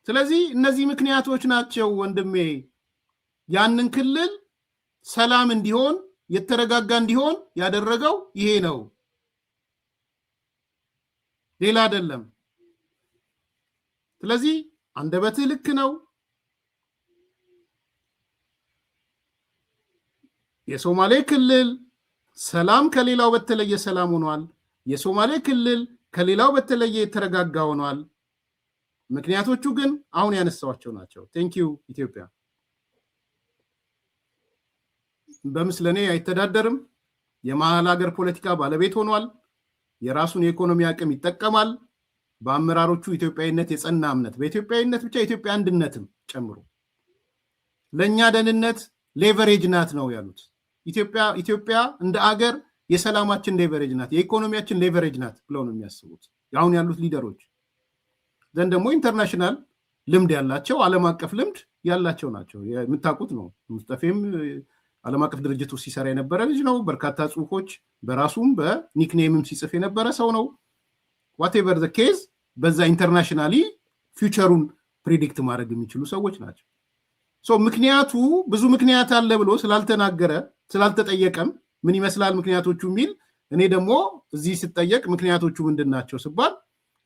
ስለዚህ እነዚህ ምክንያቶች ናቸው ወንድሜ ያንን ክልል ሰላም እንዲሆን የተረጋጋ እንዲሆን ያደረገው ይሄ ነው፣ ሌላ አይደለም። ስለዚህ አንደበትህ ልክ ነው። የሶማሌ ክልል ሰላም ከሌላው በተለየ ሰላም ሆኗል። የሶማሌ ክልል ከሌላው በተለየ የተረጋጋ ሆኗል። ምክንያቶቹ ግን አሁን ያነሳዋቸው ናቸው። ቴንኪዩ ኢትዮጵያ። በምስለኔ አይተዳደርም። የመሀል ሀገር ፖለቲካ ባለቤት ሆኗል። የራሱን የኢኮኖሚ አቅም ይጠቀማል። በአመራሮቹ ኢትዮጵያዊነት የጸና እምነት፣ በኢትዮጵያዊነት ብቻ የኢትዮጵያ አንድነትም ጨምሮ ለእኛ ደህንነት ሌቨሬጅ ናት ነው ያሉት። ኢትዮጵያ እንደ አገር የሰላማችን ሌቨሬጅ ናት፣ የኢኮኖሚያችን ሌቨሬጅ ናት ብለው ነው የሚያስቡት አሁን ያሉት ሊደሮች። ዘንድ ደግሞ ኢንተርናሽናል ልምድ ያላቸው ዓለም አቀፍ ልምድ ያላቸው ናቸው። የምታውቁት ነው። ሙስጠፌም ዓለም አቀፍ ድርጅት ውስጥ ሲሰራ የነበረ ልጅ ነው። በርካታ ጽሁፎች በራሱም በኒክኔምም ሲጽፍ የነበረ ሰው ነው። ዋቴቨር ዘ ኬዝ በዛ ኢንተርናሽናሊ ፊውቸሩን ፕሪዲክት ማድረግ የሚችሉ ሰዎች ናቸው። ምክንያቱ ብዙ ምክንያት አለ ብሎ ስላልተናገረ ስላልተጠየቀም ምን ይመስላል ምክንያቶቹ የሚል እኔ ደግሞ እዚህ ስጠየቅ ምክንያቶቹ ምንድናቸው ሲባል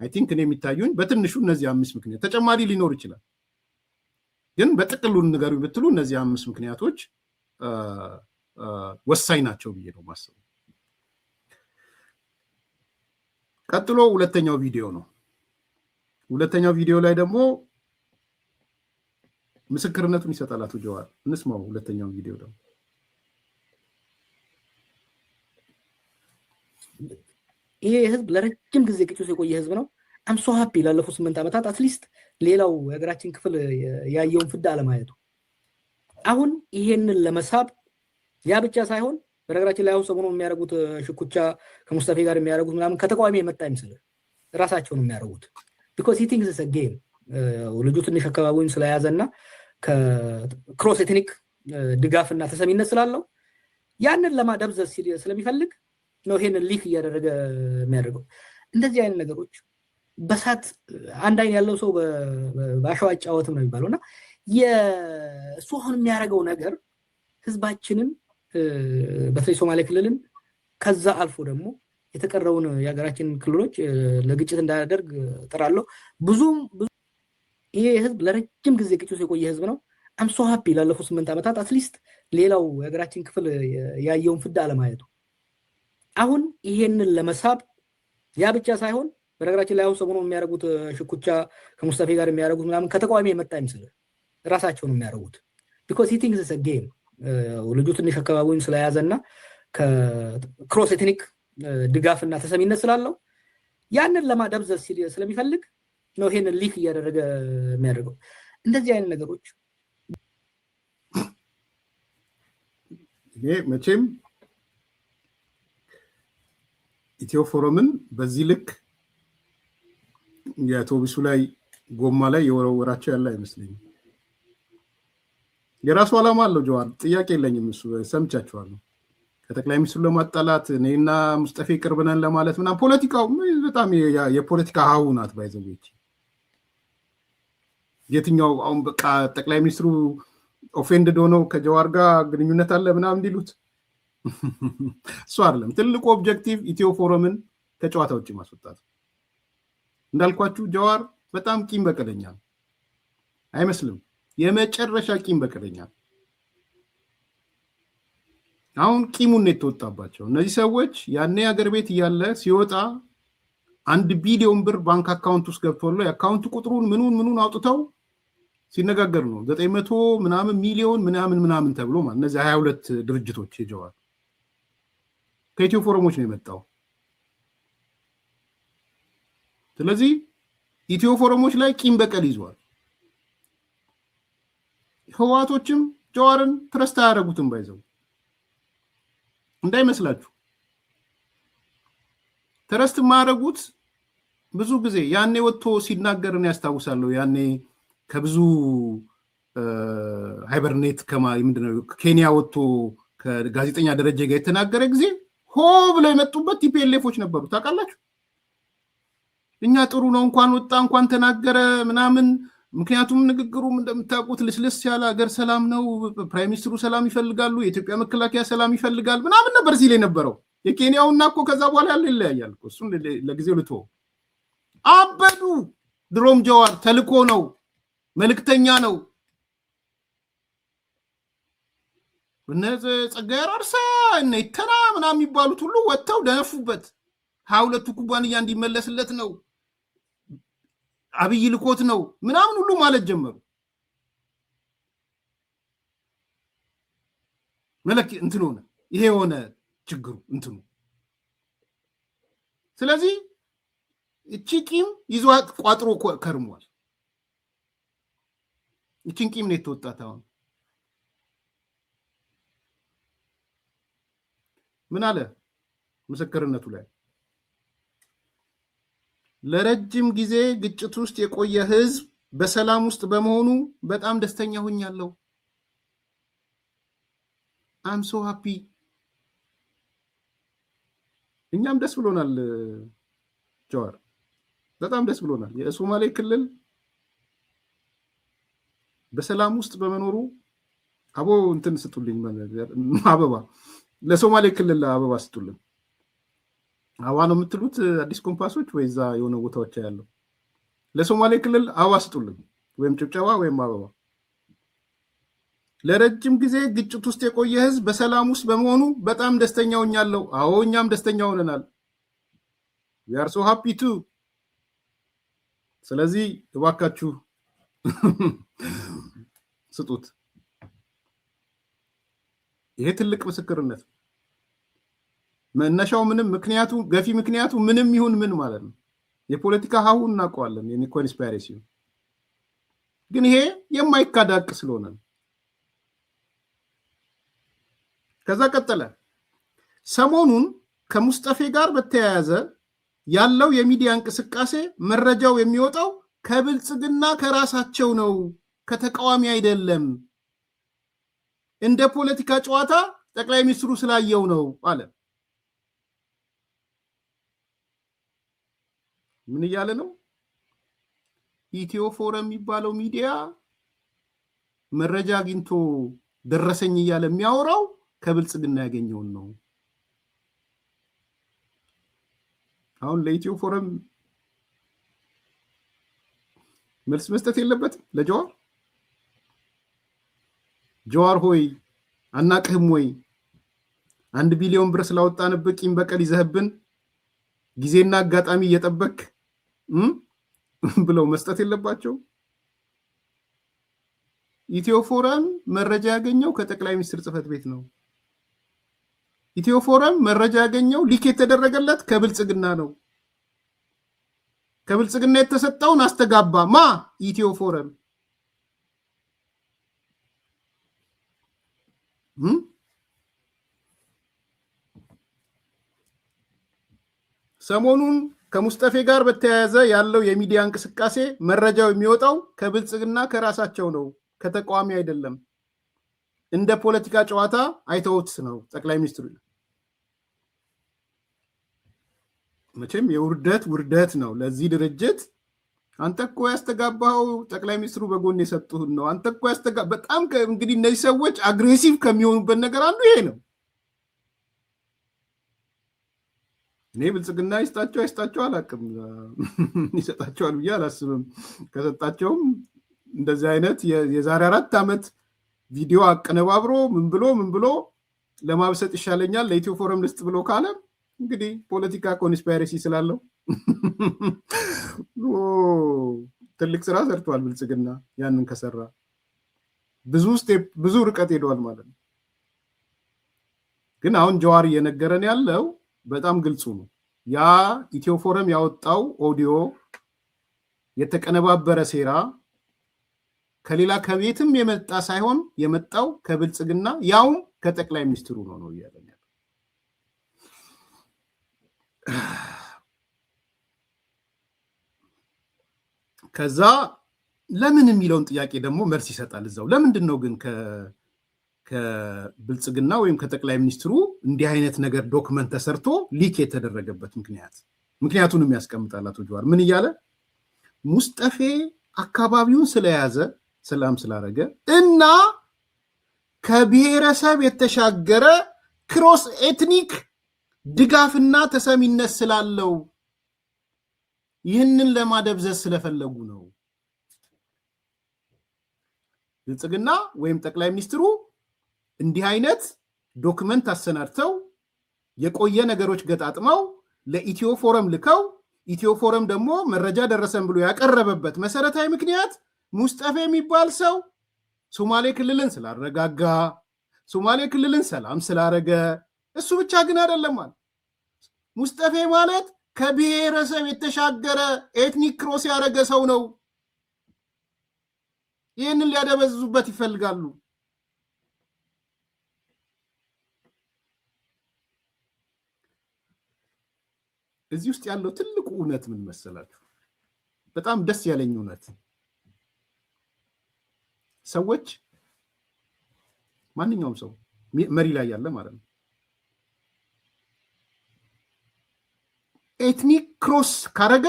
አይ ቲንክ እኔ የሚታዩኝ በትንሹ እነዚህ 5 ምክንያት ተጨማሪ ሊኖር ይችላል ግን በጥቅሉ ንገሩ ብትሉ እነዚህ 5 ምክንያቶች ወሳኝ ናቸው ብዬ ነው ማስበው። ቀጥሎ ሁለተኛው ቪዲዮ ነው። ሁለተኛው ቪዲዮ ላይ ደግሞ ምስክርነቱን ይሰጣል አቶ ጀዋር። እንስማው ሁለተኛው ቪዲዮ ደግሞ። ይሄ ህዝብ ለረጅም ጊዜ ግጭት ውስጥ የቆየ ህዝብ ነው። አም ሶ ሃፒ ላለፉት 8 ዓመታት አትሊስት ሌላው የሀገራችን ክፍል ያየውን ፍዳ አለማየቱ አሁን ይሄንን ለመሳብ ያ ብቻ ሳይሆን በነገራችን ላይ አሁን ሰሞኑን የሚያደርጉት ሽኩቻ ከሙስጠፌ ጋር የሚያደርጉት ምናምን ከተቃዋሚ የመጣ አይመስልም ራሳቸው ነው የሚያደርጉት because he thinks it's a game ልጁ ትንሽ አካባቢውን ስለያዘና ከክሮስ ኤትኒክ ድጋፍና ተሰሚነት ስላለው ያንን ለማደብዘዝ ስለሚፈልግ ነው ይሄንን ሊክ እያደረገ የሚያደርገው። እንደዚህ አይነት ነገሮች በሳት አንድ አይን ያለው ሰው በአሸዋ ጫወትም ነው የሚባለውና የሱ አሁን የሚያደርገው ነገር ህዝባችንን በተለይ ሶማሌ ክልልን ከዛ አልፎ ደግሞ የተቀረውን የሀገራችን ክልሎች ለግጭት እንዳያደርግ ጥራለሁ። ይሄ ህዝብ ለረጅም ጊዜ ግጭት ውስጥ የቆየ ህዝብ ነው። አም ሶ ሃፒ ላለፉት 8 ዓመታት አትሊስት ሌላው የሀገራችን ክፍል ያየውን ፍዳ አለማየቱ አሁን ይሄንን ለመሳብ ያ ብቻ ሳይሆን በነገራችን ላይ አሁን ሰሞኑን የሚያደርጉት ሽኩቻ ከሙስጠፌ ጋር የሚያደርጉት ምናምን ከተቃዋሚ የመጣ አይመስልም ራሳቸው ነው የሚያደርጉት because he thinks it's a game ልጁ ትንሽ አካባቢውን ስለያዘና ከክሮስ ኤትኒክ ድጋፍና ተሰሚነት ስላለው ያንን ለማደብዘዝ ስለሚፈልግ ነው ይሄንን ሊክ እያደረገ የሚያደርገው። እንደዚህ አይነት ነገሮች ይሄ መቼም ኢትዮ ፎረምን በዚህ ልክ የአውቶቡሱ ላይ ጎማ ላይ የወረወራቸው ያለ አይመስለኝም። የራሱ ዓላማ አለው ጀዋር፣ ጥያቄ የለኝም። እሱ ሰምቻቸዋለሁ። ከጠቅላይ ሚኒስትሩ ለማጣላት እኔና ሙስጠፌ ቅርብ ነን ለማለት ምናምን ፖለቲካው በጣም የፖለቲካ ሀሁ ናት ባይዘዎች። የትኛው አሁን በቃ ጠቅላይ ሚኒስትሩ ኦፌንድድ ሆነው ከጀዋር ጋር ግንኙነት አለ ምናምን እንዲሉት እሱ አይደለም። ትልቁ ኦብጀክቲቭ ኢትዮ ፎረምን ከጨዋታ ውጭ ማስወጣት። እንዳልኳችሁ ጀዋር በጣም ቂም በቀለኛ አይመስልም? የመጨረሻ ቂም በቀለኛ። አሁን ቂሙን ነው የተወጣባቸው እነዚህ ሰዎች። ያኔ ሀገር ቤት እያለ ሲወጣ 1 ቢሊዮን ብር ባንክ አካውንት ውስጥ ገብቶሎ የአካውንት ቁጥሩን ምኑን አውጥተው ሲነጋገር ነው 900 ምናምን ሚሊዮን ምናምን ተብሎ ማለት እነዚህ 22 ድርጅቶች የጀዋር ከኢትዮ ፎረሞች ነው የመጣው። ስለዚህ ኢትዮ ፎረሞች ላይ ቂም በቀል ይዟል። ህዋቶችም ጀዋርን ትረስት አያደርጉትም ባይዘው እንዳይመስላችሁ። ትረስት ማያደርጉት ብዙ ጊዜ ያኔ ወጥቶ ሲናገርን ያስታውሳለሁ። ያኔ ከብዙ ሃይበርኔት ምንድነው ኬንያ ወጥቶ ከጋዜጠኛ ደረጀ ጋር የተናገረ ጊዜ ሆ ብለው የመጡበት ቲፒኤልኤፎች ነበሩ። ታውቃላችሁ? እኛ ጥሩ ነው እንኳን ወጣ እንኳን ተናገረ ምናምን። ምክንያቱም ንግግሩም እንደምታውቁት ልስልስ ያለ ሀገር ሰላም ነው፣ ፕራይም ሚኒስትሩ ሰላም ይፈልጋሉ፣ የኢትዮጵያ መከላከያ ሰላም ይፈልጋል ምናምን ነበር ሲል የነበረው። የኬንያውና እኮ ከዛ በኋላ ያለ ይለያያል እኮ። እሱን ለጊዜው ልቶ አበዱ። ድሮም ጀዋር ተልኮ ነው፣ መልእክተኛ ነው። እነዚህ ጸጋዬ አራርሳ እና ይተና ምናምን የሚባሉት ሁሉ ወጥተው ደነፉበት። 22ቱ ኩባንያ እንዲመለስለት ነው፣ አብይ ልኮት ነው ምናምን ሁሉ ማለት ጀመሩ። መለክ እንትን ሆነ። ይሄ ሆነ ችግሩ እንትኑ። ስለዚህ እቺ ቂም ይዟት ቋጥሮ ከርሟል። እቺን ቂም ነው የተወጣት። አሁን ምን አለ ምስክርነቱ ላይ ለረጅም ጊዜ ግጭት ውስጥ የቆየ ህዝብ በሰላም ውስጥ በመሆኑ በጣም ደስተኛ ሆኛለሁ። አም ሶ ሃፒ። እኛም ደስ ብሎናል ጀዋር፣ በጣም ደስ ብሎናል። የሶማሌ ክልል በሰላም ውስጥ በመኖሩ እንትን ስጡልኝ፣ አበባ ለሶማሌ ክልል አበባ ስጡልን። አዋ ነው የምትሉት አዲስ ኮምፓሶች ወይ እዛ የሆነ ቦታዎች ያለው ለሶማሌ ክልል አዋ ስጡልን ወይም ጭብጨባ ወይም አበባ። ለረጅም ጊዜ ግጭት ውስጥ የቆየ ህዝብ በሰላም ውስጥ በመሆኑ በጣም ደስተኛ ሆኛለሁ። አዎ እኛም ደስተኛ ሆነናል። we are so happy too። ስለዚህ እባካችሁ ስጡት። ይሄ ትልቅ ምስክርነት መነሻው ምንም ምክንያቱ ገፊ ምክንያቱ ምንም ይሁን ምን ማለት ነው። የፖለቲካ ሀሁ እናውቀዋለን የኮንስፓይሬሲ ግን ይሄ የማይካዳቅ ስለሆነ ነው። ከዛ ቀጠለ። ሰሞኑን ከሙስጠፌ ጋር በተያያዘ ያለው የሚዲያ እንቅስቃሴ መረጃው የሚወጣው ከብልጽግና ከራሳቸው ነው፣ ከተቃዋሚ አይደለም። እንደ ፖለቲካ ጨዋታ ጠቅላይ ሚኒስትሩ ስላየው ነው አለ። ምን እያለ ነው? ኢትዮ ፎረም የሚባለው ሚዲያ መረጃ አግኝቶ ደረሰኝ እያለ የሚያወራው ከብልጽግና ያገኘውን ነው። አሁን ለኢትዮ ፎረም መልስ መስጠት የለበትም ለጀዋር። ጀዋር ሆይ አናቅህም ወይ? 1 ቢሊዮን ብር ስላወጣንብህ ቂም በቀል ይዘህብን ጊዜና አጋጣሚ እየጠበቅ ብለው መስጠት የለባቸው? ኢትዮ ፎረም መረጃ ያገኘው ከጠቅላይ ሚኒስትር ጽህፈት ቤት ነው። ኢትዮ ፎረም መረጃ ያገኘው ሊክ የተደረገለት ከብልጽግና ነው። ከብልጽግና የተሰጠውን አስተጋባ ማ ኢትዮ ፎረም። ሰሞኑን ከሙስጠፌ ጋር በተያያዘ ያለው የሚዲያ እንቅስቃሴ መረጃው የሚወጣው ከብልጽግና ከራሳቸው ነው፣ ከተቃዋሚ አይደለም። እንደ ፖለቲካ ጨዋታ አይተውት ነው ጠቅላይ ሚኒስትሩ። መቼም የውርደት ውርደት ነው ለዚህ ድርጅት። አንተ እኮ ያስተጋባው ጠቅላይ ሚኒስትሩ በጎን የሰጡህን ነው። አንተ እኮ በጣም እንግዲህ እነዚህ ሰዎች አግሬሲቭ ከሚሆኑበት ነገር አንዱ ይሄ ነው። እኔ ብልጽግና ይስጣቸው አይስጣቸው አላውቅም፣ ይሰጣቸዋል ብዬ አላስብም። ከሰጣቸውም እንደዚህ አይነት የዛሬ 4 ዓመት ቪዲዮ አቀነባብሮ ምን ብሎ ለማብሰጥ ይሻለኛል ለኢትዮ ፎረም ልስጥ ብሎ ካለ እንግዲህ ፖለቲካ ኮንስፓይረሲ ስላለው ትልቅ ስራ ሰርቷል ብልጽግና። ያንን ከሰራ ብዙ ርቀት ሄዷል ማለት ነው። ግን አሁን ጀዋር እየነገረን ያለው በጣም ግልጹ ነው። ያ ኢትዮ ፎረም ያወጣው ኦዲዮ የተቀነባበረ ሴራ ከሌላ ከቤትም የመጣ ሳይሆን የመጣው ከብልጽግና ያውም ከጠቅላይ ሚኒስትሩ ነው እያለን ያለው። ከዛ ለምን የሚለውን ጥያቄ ደግሞ መልስ ይሰጣል እዛው። ለምንድን ነው ግን ከብልጽግና ወይም ከጠቅላይ ሚኒስትሩ እንዲህ አይነት ነገር ዶክመንት ተሰርቶ ሊክ የተደረገበት ምክንያቱንም ያስቀምጣል አቶ ጀዋር። ምን እያለ ሙስጠፌ አካባቢውን ስለያዘ ሰላም ስላረገ እና ከብሔረሰብ የተሻገረ ክሮስ ኤትኒክ ድጋፍና ተሰሚነት ስላለው ይህንን ለማደብዘዝ ስለፈለጉ ነው። ብልጽግና ወይም ጠቅላይ ሚኒስትሩ እንዲህ አይነት ዶክመንት አሰናድተው የቆየ ነገሮች ገጣጥመው ለኢትዮ ፎረም ልከው ኢትዮ ፎረም ደግሞ መረጃ ደረሰን ብሎ ያቀረበበት መሰረታዊ ምክንያት ሙስጠፌ የሚባል ሰው ሶማሌ ክልልን ስላረጋጋ፣ ሶማሌ ክልልን ሰላም ስላረገ፣ እሱ ብቻ ግን አይደለም ማለት ሙስጠፌ ማለት ከብሔረሰብ የተሻገረ ኤትኒክ ክሮስ ያደረገ ሰው ነው። ይህንን ሊያደበዝዙበት ይፈልጋሉ። እዚህ ውስጥ ያለው ትልቁ እውነት ምን መሰላችሁ? በጣም ደስ ያለኝ እውነት ሰዎች ማንኛውም ሰው መሪ ላይ ያለ ማለት ነው ኤትኒክ ክሮስ ካረገ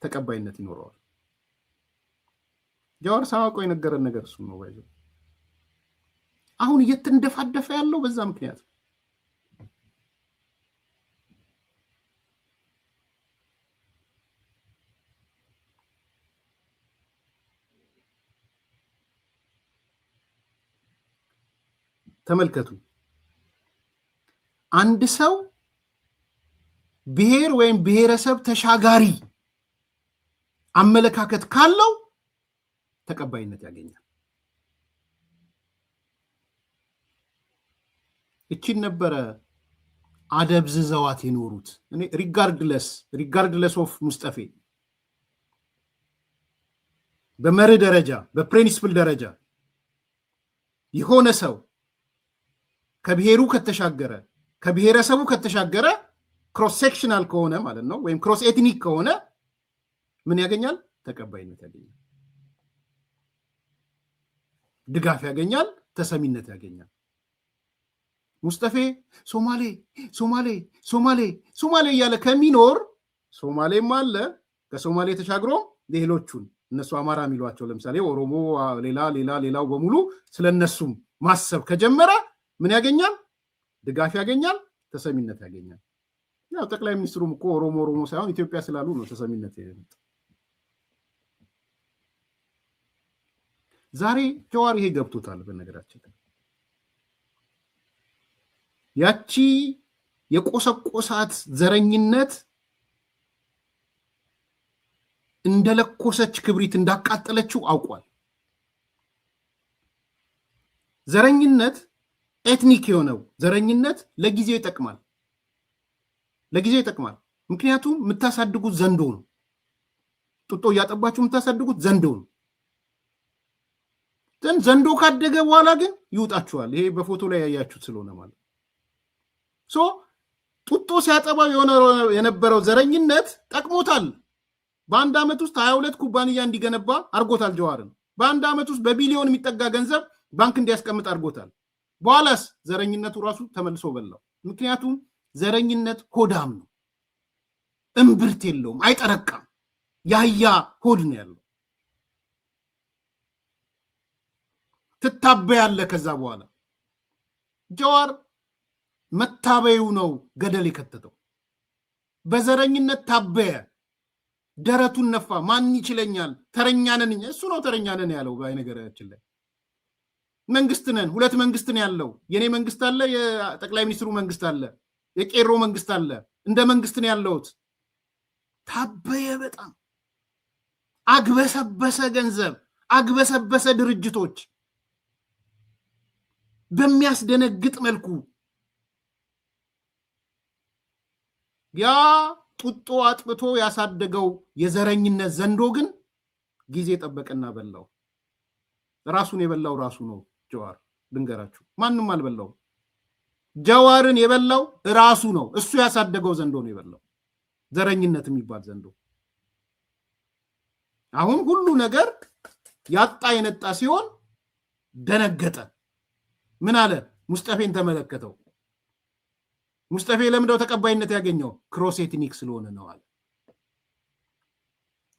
ተቀባይነት ይኖረዋል። ጀዋር ሳዋቆ የነገረን ነገር እሱ ነው። ባይዘው አሁን እየተንደፋደፈ ያለው በዛ ምክንያት ተመልከቱ። አንድ ሰው ብሔር ወይም ብሔረሰብ ተሻጋሪ አመለካከት ካለው ተቀባይነት ያገኛል። እቺን ነበረ አደብዝዘዋት የኖሩት። እኔ ሪጋርድለስ ኦፍ ሙስጠፌ በመርህ ደረጃ በፕሪንሲፕል ደረጃ የሆነ ሰው ከብሔሩ ከተሻገረ ከብሔረሰቡ ከተሻገረ ክሮስ ሴክሽናል ከሆነ ማለት ነው ወይም ክሮስ ኤትኒክ ከሆነ ምን ያገኛል? ተቀባይነት ያገኛል፣ ድጋፍ ያገኛል፣ ተሰሚነት ያገኛል። ሙስጠፌ ሶማሌ ሶማሌ ሶማሌ ሶማሌ እያለ ከሚኖር ሶማሌም አለ ከሶማሌ ተሻግሮ ሌሎቹን እነሱ አማራ የሚሏቸው ለምሳሌ ኦሮሞ ሌላው በሙሉ ስለነሱም ማሰብ ከጀመረ ምን ያገኛል? ድጋፍ ያገኛል፣ ተሰሚነት ያገኛል። ያው ጠቅላይ ሚኒስትሩም እኮ ኦሮሞ ሳይሆን ኢትዮጵያ ስላሉ ነው ተሰሚነት ያገኛል። ዛሬ ጀዋር ይሄ ገብቶታል። በነገራችን ያቺ የቆሰቆሳት ዘረኝነት እንደለኮሰች ክብሪት እንዳቃጠለችው አውቋል። ዘረኝነት ኤትኒክ የሆነው ዘረኝነት ለጊዜው ይጠቅማል። ምክንያቱም የምታሳድጉት ዘንዶ ነው። ጡጦ እያጠባችሁ የምታሳድጉት ዘንዶ ነው። ዘንዶ ካደገ በኋላ ግን ይውጣችኋል። ይሄ በፎቶ ላይ ያያችሁት ስለሆነ ማለት ጡጦ ሲያጠባው የነበረው ዘረኝነት ጠቅሞታል። በአንድ ዓመት ውስጥ 22 ኩባንያ እንዲገነባ አድርጎታል። ጀዋርን በአንድ ዓመት ውስጥ በቢሊዮን የሚጠጋ ገንዘብ ባንክ እንዲያስቀምጥ አድርጎታል። በኋላስ ዘረኝነቱ ራሱ ተመልሶ በላው። ምክንያቱም ዘረኝነት ሆዳም ነው፣ እምብርት የለውም፣ አይጠረቃም። ያያ ሆድ ነው ያለው። ትታበያለህ። ከዛ በኋላ ጀዋር መታበዩ ነው ገደል የከተተው። በዘረኝነት ታበየ፣ ደረቱን ነፋ። ማን ይችለኛል? ተረኛነን። እሱ ነው ተረኛነን ያለው። በነገራችን ላይ መንግስት ነን፣ ሁለት መንግስት ነው ያለው። የኔ መንግስት አለ፣ የጠቅላይ ሚኒስትሩ መንግስት አለ፣ የቄሮ መንግስት አለ። እንደ መንግስት ነው ያለውት። ታበየ በጣም አግበሰበሰ፣ ገንዘብ አግበሰበሰ፣ ድርጅቶች በሚያስደነግጥ መልኩ። ያ ጡጦ አጥብቶ ያሳደገው የዘረኝነት ዘንዶ ግን ጊዜ ጠበቀና በላው። ራሱን የበላው ራሱ ነው ጀዋር። ልንገራችሁ፣ ማንም አልበላው። ጀዋርን የበላው ራሱ ነው። እሱ ያሳደገው ዘንዶ ነው የበላው፣ ዘረኝነት የሚባል ዘንዶ። አሁን ሁሉ ነገር ያጣ የነጣ ሲሆን ደነገጠ። ምን አለ? ሙስጠፌን ተመለከተው። ሙስጠፌ ለምንድነው ተቀባይነት ያገኘው? ክሮስ ኤትኒክ ስለሆነ ነው አለ።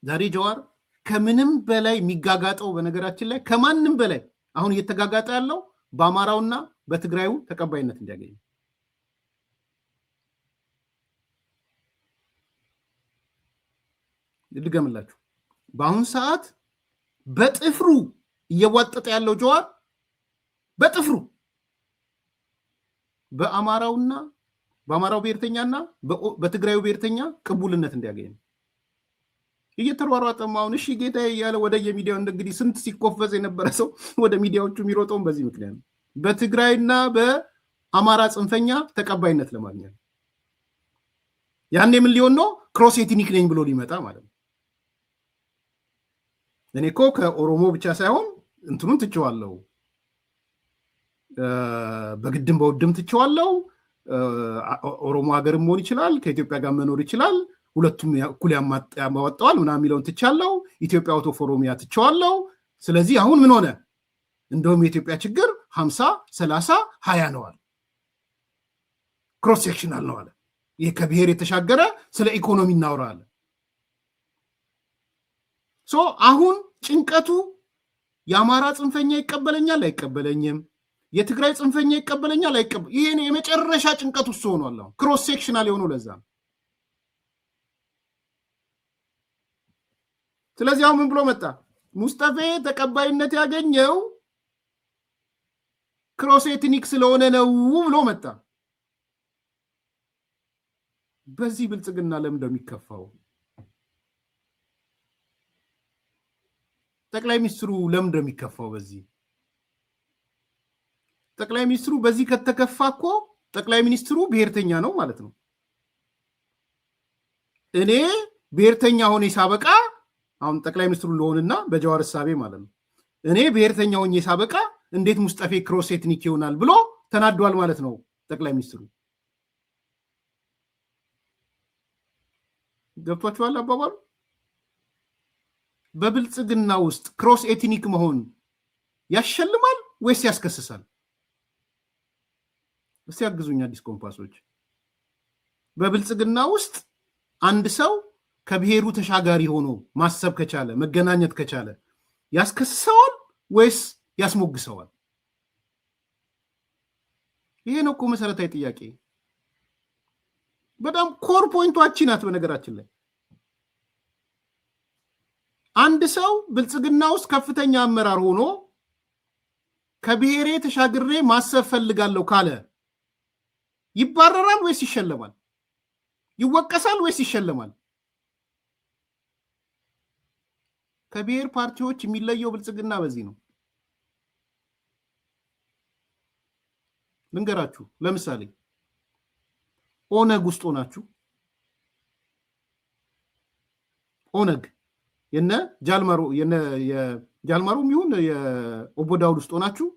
ዛሬ ጀዋር ከምንም በላይ የሚጋጋጠው፣ በነገራችን ላይ ከማንም በላይ አሁን እየተጋጋጠ ያለው በአማራውና በትግራዩ ተቀባይነት እንዲያገኝ። ልድገምላችሁ፣ በአሁን ሰዓት በጥፍሩ እየዋጠጠ ያለው ጀዋር በጥፍሩ በአማራው ብሔርተኛና በትግራዩ ብሔርተኛ ቅቡልነት እንዲያገኝ እየተሯሯጠ አሁን እሺ ጌታ እያለ ወደ የሚዲያው እንግዲህ ስንት ሲኮፈዝ የነበረ ሰው ወደ ሚዲያዎቹ የሚሮጠውን በዚህ ምክንያት ነው። በትግራይና በአማራ ጽንፈኛ ተቀባይነት ለማግኘት ያኔ ምን ሊሆን ነው? ክሮስ ኤትኒክ ነኝ ብሎ ሊመጣ ማለት ነው። እኔ እኮ ከኦሮሞ ብቻ ሳይሆን እንትኑን ትቼዋለሁ፣ በግድም በውድም ትቼዋለሁ። ኦሮሞ ሀገርም መሆን ይችላል፣ ከኢትዮጵያ ጋር መኖር ይችላል፣ ሁለቱም እኩል ያማወጣዋል ምናምን የሚለውን ትቻለሁ። ኢትዮጵያ አውቶ ኦሮሚያ ትቼዋለሁ። ስለዚህ አሁን ምን ሆነ? እንደውም የኢትዮጵያ ችግር 50 30 20 ነው አለ። ክሮስ ሴክሽናል ነው አለ። ይህ ከብሔር የተሻገረ ስለ ኢኮኖሚ እናወራለን። አሁን ጭንቀቱ የአማራ ጽንፈኛ ይቀበለኛል አይቀበለኝም፣ የትግራይ ጽንፈኛ ይቀበለኛል አይቀበል። ይሄ የመጨረሻ ጭንቀቱ እሱ ሆኗል። አሁን ክሮስ ሴክሽናል የሆነው ለዛ ነው። ስለዚህ አሁን ምን ብሎ መጣ? ሙስጠፌ ተቀባይነት ያገኘው ክሮስ ኤትኒክ ስለሆነ ነው ብሎ መጣ። በዚህ ብልጽግና ለምን እንደሚከፋው ጠቅላይ ሚኒስትሩ ለምን እንደሚከፋው በዚህ ጠቅላይ ሚኒስትሩ በዚህ ከተከፋ እኮ ጠቅላይ ሚኒስትሩ ብሔርተኛ ነው ማለት ነው። እኔ ብሔርተኛ ሆኜ ሳበቃ አሁን ጠቅላይ ሚኒስትሩ ለሆንና በጀዋር ሐሳቤ ማለት ነው እኔ ብሔርተኛ ሆኜ ሳበቃ እንዴት ሙስጠፌ ክሮስ ኤትኒክ ይሆናል ብሎ ተናዷል ማለት ነው ጠቅላይ ሚኒስትሩ። ገብቷችኋል አባባሉ? በብልጽግና ውስጥ ክሮስ ኤትኒክ መሆን ያሸልማል ወይስ ያስከስሳል? እስቲ ያግዙኝ አዲስ ኮምፓሶች። በብልጽግና ውስጥ አንድ ሰው ከብሔሩ ተሻጋሪ ሆኖ ማሰብ ከቻለ መገናኘት ከቻለ ያስከስሰዋል ወይስ ያስሞግሰዋል? ይሄ ነው እኮ መሰረታዊ ጥያቄ። በጣም ኮር ፖይንቷችን ናት። በነገራችን ላይ አንድ ሰው ብልጽግና ውስጥ ከፍተኛ አመራር ሆኖ ከብሔሬ ተሻግሬ ማሰብ ፈልጋለሁ ካለ ይባረራል ወይስ ይሸለማል? ይወቀሳል ወይስ ይሸለማል? ከብሔር ፓርቲዎች የሚለየው ብልጽግና በዚህ ነው። ልንገራችሁ። ለምሳሌ ኦነግ ውስጥ ሆናችሁ ኦነግ የነ ጃልማሮ የሚሆን የኦቦ ዳውድ ውስጥ ሆናችሁ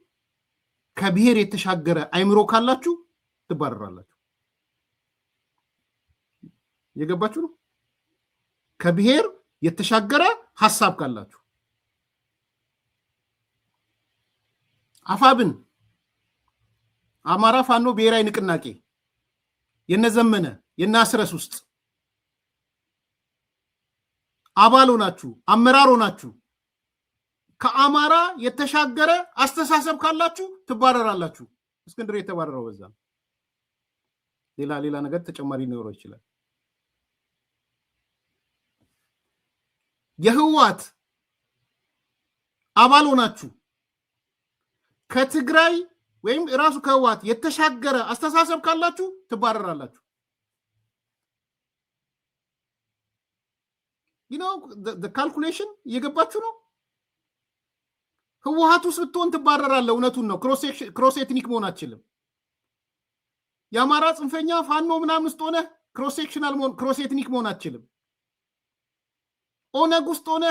ከብሔር የተሻገረ አይምሮ ካላችሁ ትባረራላችሁ። የገባችሁ ነው? ከብሔር የተሻገረ ሐሳብ ካላችሁ አፋብን አማራ ፋኖ ብሔራዊ ንቅናቄ የነዘመነ የናስረስ ውስጥ አባል ሆናችሁ አመራር ሆናችሁ ከአማራ የተሻገረ አስተሳሰብ ካላችሁ ትባረራላችሁ። እስክንድር የተባረረው በዛ። ሌላ ነገር ተጨማሪ ሊኖረው ይችላል። የህወሓት አባል ሆናችሁ ከትግራይ ወይም ራሱ ከህወሓት የተሻገረ አስተሳሰብ ካላችሁ ትባረራላችሁ። ካልኩሌሽን እየገባችሁ ነው? ህወሓት ውስጥ ብትሆን ትባረራለህ። እውነቱን ነው። ክሮስ ኤትኒክ መሆን አትችልም። የአማራ ጽንፈኛ ፋኖ ምናምን ውስጥ ሆነ ክሮስ ኤትኒክ መሆን አትችልም። ኦነግ ውስጥ ሆነ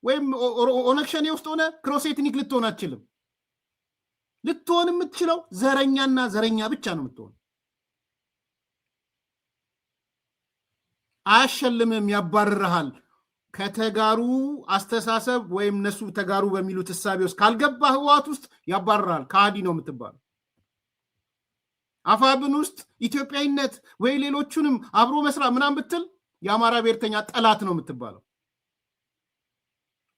ወይም ኦነግ ሸኔ ውስጥ ሆነ ክሮስ ኤትኒክ ልትሆን አትችልም። ልትሆን የምትችለው ዘረኛና ዘረኛ ብቻ ነው የምትሆን። አያሸልምም፣ ያባርርሃል። ከተጋሩ አስተሳሰብ ወይም እነሱ ተጋሩ በሚሉት እሳቤ ውስጥ ካልገባ ህወሓት ውስጥ ያባርርሃል። ከሃዲ ነው የምትባለው። አፋብን ውስጥ ኢትዮጵያዊነት ወይ ሌሎቹንም አብሮ መስራት ምናምን ብትል የአማራ ብሔርተኛ ጠላት ነው የምትባለው።